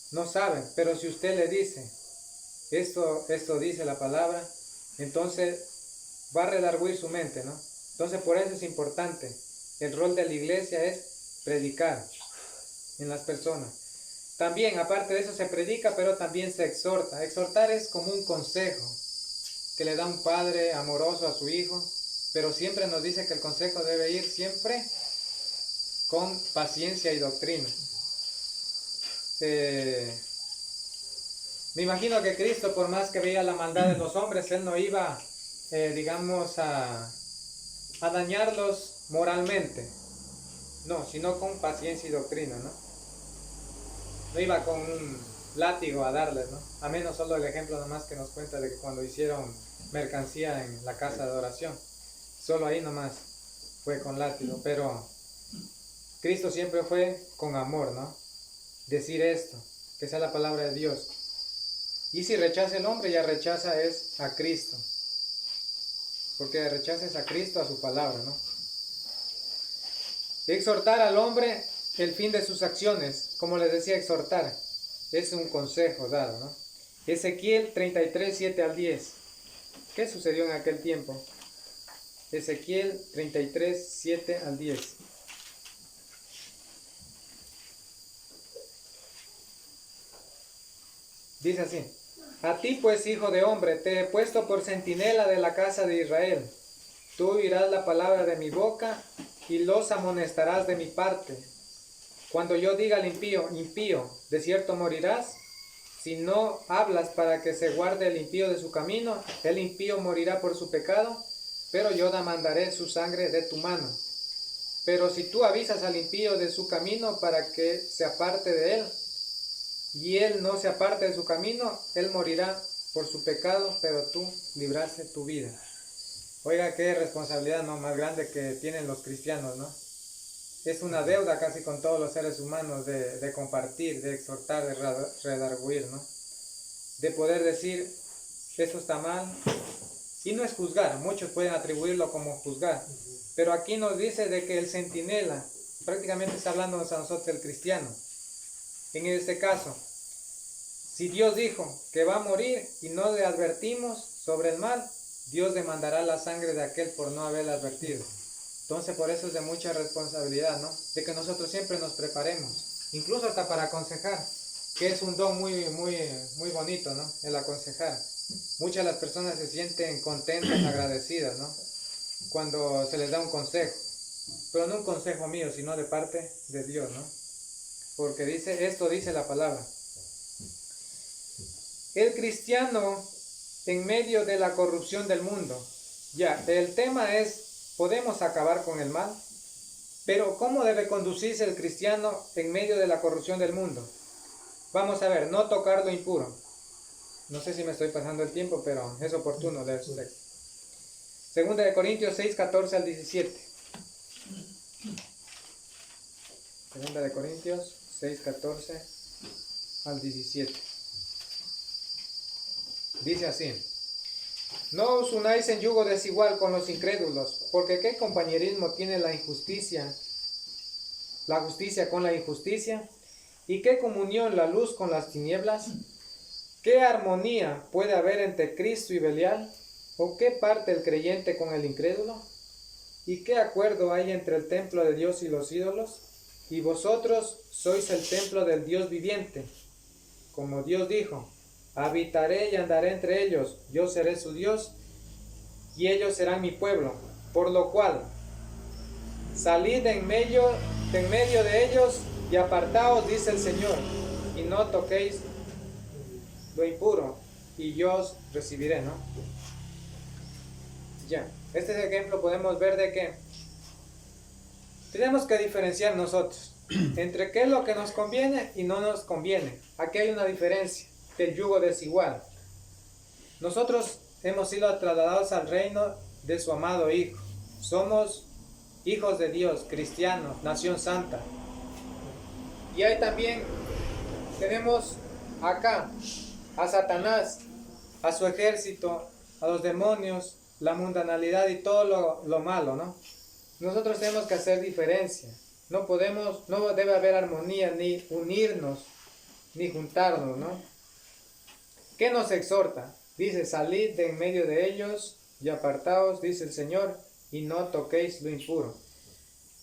No saben. Pero si usted le dice, esto dice la palabra, entonces va a redarguir su mente, ¿no? Entonces por eso es importante. El rol de la iglesia es predicar en las personas. También, aparte de eso, se predica, pero también se exhorta. Exhortar es como un consejo que le da un padre amoroso a su hijo, pero siempre nos dice que el consejo debe ir siempre con paciencia y doctrina. Me imagino que Cristo, por más que veía la maldad de los hombres, Él no iba, digamos, a dañarlos moralmente, no, sino con paciencia y doctrina, ¿no? No iba con un látigo a darles, ¿no? A menos solo el ejemplo nomás que nos cuenta de que cuando hicieron mercancía en la casa de adoración, solo ahí nomás fue con látigo, pero Cristo siempre fue con amor, ¿no? Decir esto, que sea la palabra de Dios. Y si rechaza el hombre, ya rechaza es a Cristo, porque rechaza es a Cristo, a su palabra, ¿no? Exhortar al hombre el fin de sus acciones, como les decía, exhortar, es un consejo dado, ¿no? Ezequiel 33, 7 al 10. ¿Qué sucedió en aquel tiempo? Ezequiel 33, 7 al 10. Dice así: a ti pues, hijo de hombre, te he puesto por centinela de la casa de Israel. Tú oirás la palabra de mi boca y los amonestarás de mi parte. Cuando yo diga al impío, impío, de cierto morirás, si no hablas para que se guarde el impío de su camino, el impío morirá por su pecado, pero yo demandaré su sangre de tu mano. Pero si tú avisas al impío de su camino para que se aparte de él, y él no se aparte de su camino, él morirá por su pecado, pero tú libraste tu vida. Oiga, qué responsabilidad, ¿no?, más grande que tienen los cristianos, ¿no? Es una deuda casi con todos los seres humanos de compartir, de exhortar, de redarguir, ¿no? De poder decir, esto está mal. Y no es juzgar, muchos pueden atribuirlo como juzgar. Pero aquí nos dice de que el centinela, prácticamente está hablándonos a nosotros el cristiano. En este caso, si Dios dijo que va a morir y no le advertimos sobre el mal, Dios demandará la sangre de aquel por no haberle advertido. Entonces por eso es de mucha responsabilidad, ¿no? De que nosotros siempre nos preparemos, incluso hasta para aconsejar, que es un don muy bonito, ¿no? El aconsejar. Muchas de las personas se sienten contentas, agradecidas, ¿no? Cuando se les da un consejo, pero no un consejo mío, sino de parte de Dios, ¿no? Porque esto dice la palabra. El cristiano en medio de la corrupción del mundo. Ya, el tema es, ¿podemos acabar con el mal? Pero ¿cómo debe conducirse el cristiano en medio de la corrupción del mundo? Vamos a ver, no tocar lo impuro. No sé si me estoy pasando el tiempo, pero es oportuno leer su texto. Segunda de Corintios 6, 14 al 17. Segunda de Corintios 6, 14 al 17. Dice así: no os unáis en yugo desigual con los incrédulos, porque ¿qué compañerismo tiene la justicia con la injusticia? ¿Y qué comunión la luz con las tinieblas? ¿Qué armonía puede haber entre Cristo y Belial? ¿O qué parte el creyente con el incrédulo? ¿Y qué acuerdo hay entre el templo de Dios y los ídolos? Y vosotros sois el templo del Dios viviente. Como Dios dijo: habitaré y andaré entre ellos, yo seré su Dios, y ellos serán mi pueblo. Por lo cual, salid de en medio de ellos y apartaos, dice el Señor, y no toquéis lo impuro, y yo os recibiré, ¿no? Ya, este ejemplo podemos ver de que tenemos que diferenciar nosotros entre qué es lo que nos conviene y no nos conviene. Aquí hay una diferencia del yugo desigual. Nosotros hemos sido trasladados al reino de su amado Hijo. Somos hijos de Dios, cristianos, nación santa. Y ahí también tenemos acá a Satanás, a su ejército, a los demonios, la mundanalidad y todo lo malo, ¿no? Nosotros tenemos que hacer diferencia. No debe haber armonía, ni unirnos, ni juntarnos, ¿no? ¿Qué nos exhorta? Dice: salid de en medio de ellos y apartaos, dice el Señor, y no toquéis lo impuro.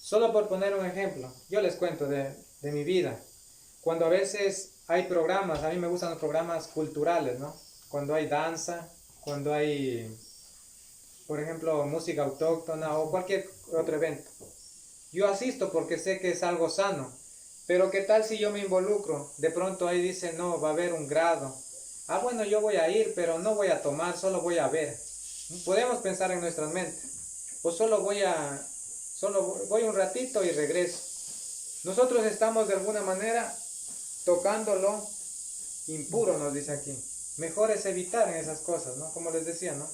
Solo por poner un ejemplo, yo les cuento de mi vida. Cuando a veces hay programas, a mí me gustan los programas culturales, ¿no? Cuando hay danza, cuando hay, por ejemplo, música autóctona o cualquier otro evento. Yo asisto porque sé que es algo sano, pero ¿qué tal si yo me involucro? De pronto ahí dice: no, va a haber un grado. Ah, bueno, yo voy a ir, pero no voy a tomar, solo voy a ver. Podemos pensar en nuestras mentes. O solo voy un ratito y regreso. Nosotros estamos de alguna manera tocando lo impuro, nos dice aquí. Mejor es evitar en esas cosas, ¿no? Como les decía, ¿no?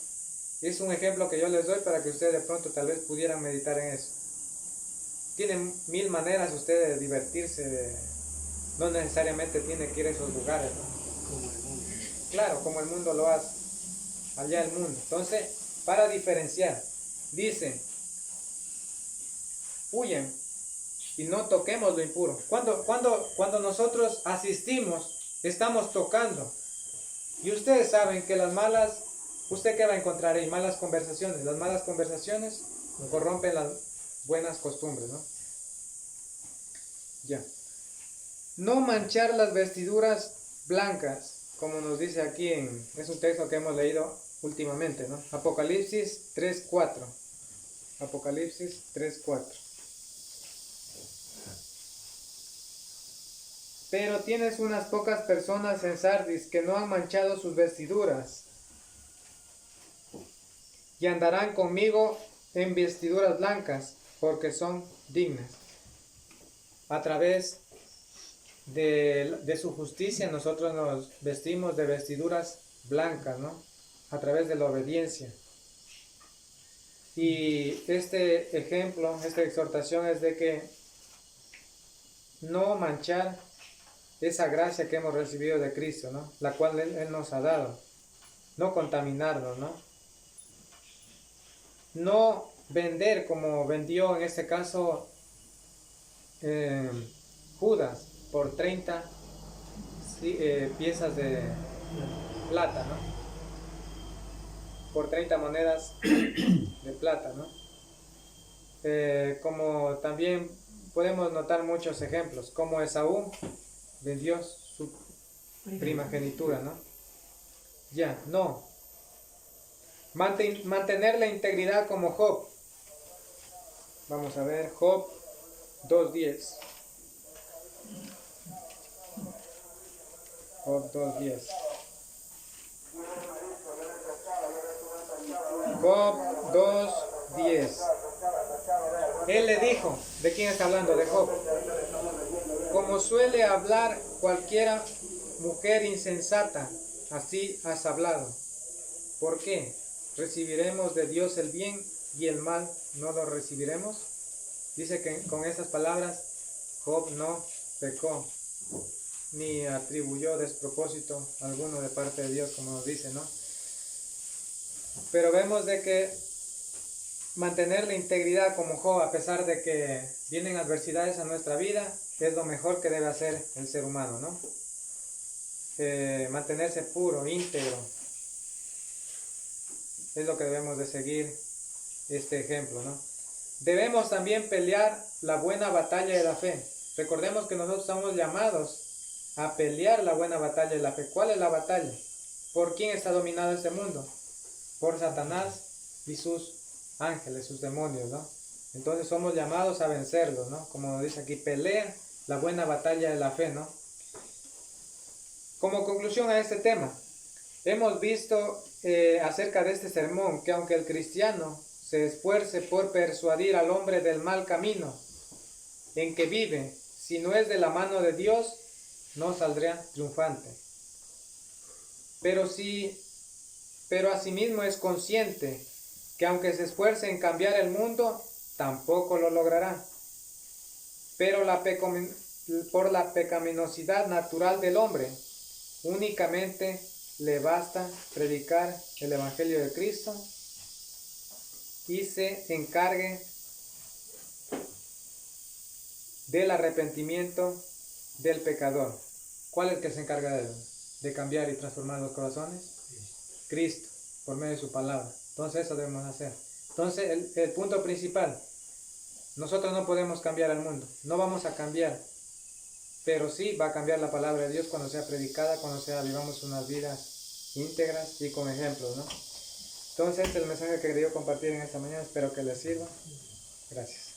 Es un ejemplo que yo les doy para que ustedes de pronto tal vez pudieran meditar en eso. Tienen 1000 maneras ustedes de divertirse, no necesariamente tiene que ir a esos lugares, ¿no? Claro, como el mundo lo hace, allá el mundo. Entonces, para diferenciar, dice: huyen y no toquemos lo impuro. Cuando nosotros asistimos, estamos tocando. Y ustedes saben que las malas, ¿usted qué va a encontrar ahí? Malas conversaciones. Las malas conversaciones corrompen las buenas costumbres, ¿no? Ya. No manchar las vestiduras blancas, como nos dice aquí es un texto que hemos leído últimamente, ¿no? Apocalipsis 3:4. Apocalipsis 3:4. Pero tienes unas pocas personas en Sardis que no han manchado sus vestiduras y andarán conmigo en vestiduras blancas, porque son dignas. A través de su justicia nosotros nos vestimos de vestiduras blancas, ¿no? A través de la obediencia. Y este ejemplo, esta exhortación es de que no manchar esa gracia que hemos recibido de Cristo, ¿no? La cual Él nos ha dado. No contaminarnos, ¿no? No vender como vendió en este caso Judas por 30 piezas de plata, ¿no? Por 30 monedas de plata, ¿no? Como también podemos notar muchos ejemplos, como Esaú vendió su primogenitura, ¿no? Ya, no. Mantener la integridad como Job. Vamos a ver, Job 2:10. Job 2:10. Job 2:10. Él le dijo, ¿de quién está hablando? De Job. Como suele hablar cualquiera mujer insensata, así has hablado. ¿Por qué? ¿Recibiremos de Dios el bien y el mal no lo recibiremos? Dice que con esas palabras Job no pecó ni atribuyó despropósito alguno de parte de Dios, como nos dice, ¿no? Pero vemos de que mantener la integridad como Job, a pesar de que vienen adversidades a nuestra vida, es lo mejor que debe hacer el ser humano, ¿no? Mantenerse puro, íntegro, es lo que debemos de seguir este ejemplo, ¿no? Debemos también pelear la buena batalla de la fe. Recordemos que nosotros estamos llamados a pelear la buena batalla de la fe. ¿Cuál es la batalla? ¿Por quién está dominado este mundo? Por Satanás y sus ángeles, sus demonios, ¿no? Entonces somos llamados a vencerlos, ¿no? Como dice aquí, pelea la buena batalla de la fe, ¿no? Como conclusión a este tema, hemos visto acerca de este sermón que aunque el cristiano se esfuerce por persuadir al hombre del mal camino en que vive, si no es de la mano de Dios, no saldrá triunfante. Pero asimismo es consciente que aunque se esfuerce en cambiar el mundo, tampoco lo logrará. Pero por la pecaminosidad natural del hombre, únicamente le basta predicar el Evangelio de Cristo y se encargue del arrepentimiento del pecador. ¿Cuál es el que se encarga de cambiar y transformar los corazones? Cristo, por medio de su palabra. Entonces eso debemos hacer. Entonces el punto principal, nosotros no podemos cambiar el mundo, no vamos a cambiar, pero sí va a cambiar la palabra de Dios cuando sea predicada, cuando vivamos unas vidas íntegras y con ejemplos, ¿no? Entonces este es el mensaje que quería compartir en esta mañana, espero que les sirva. Gracias.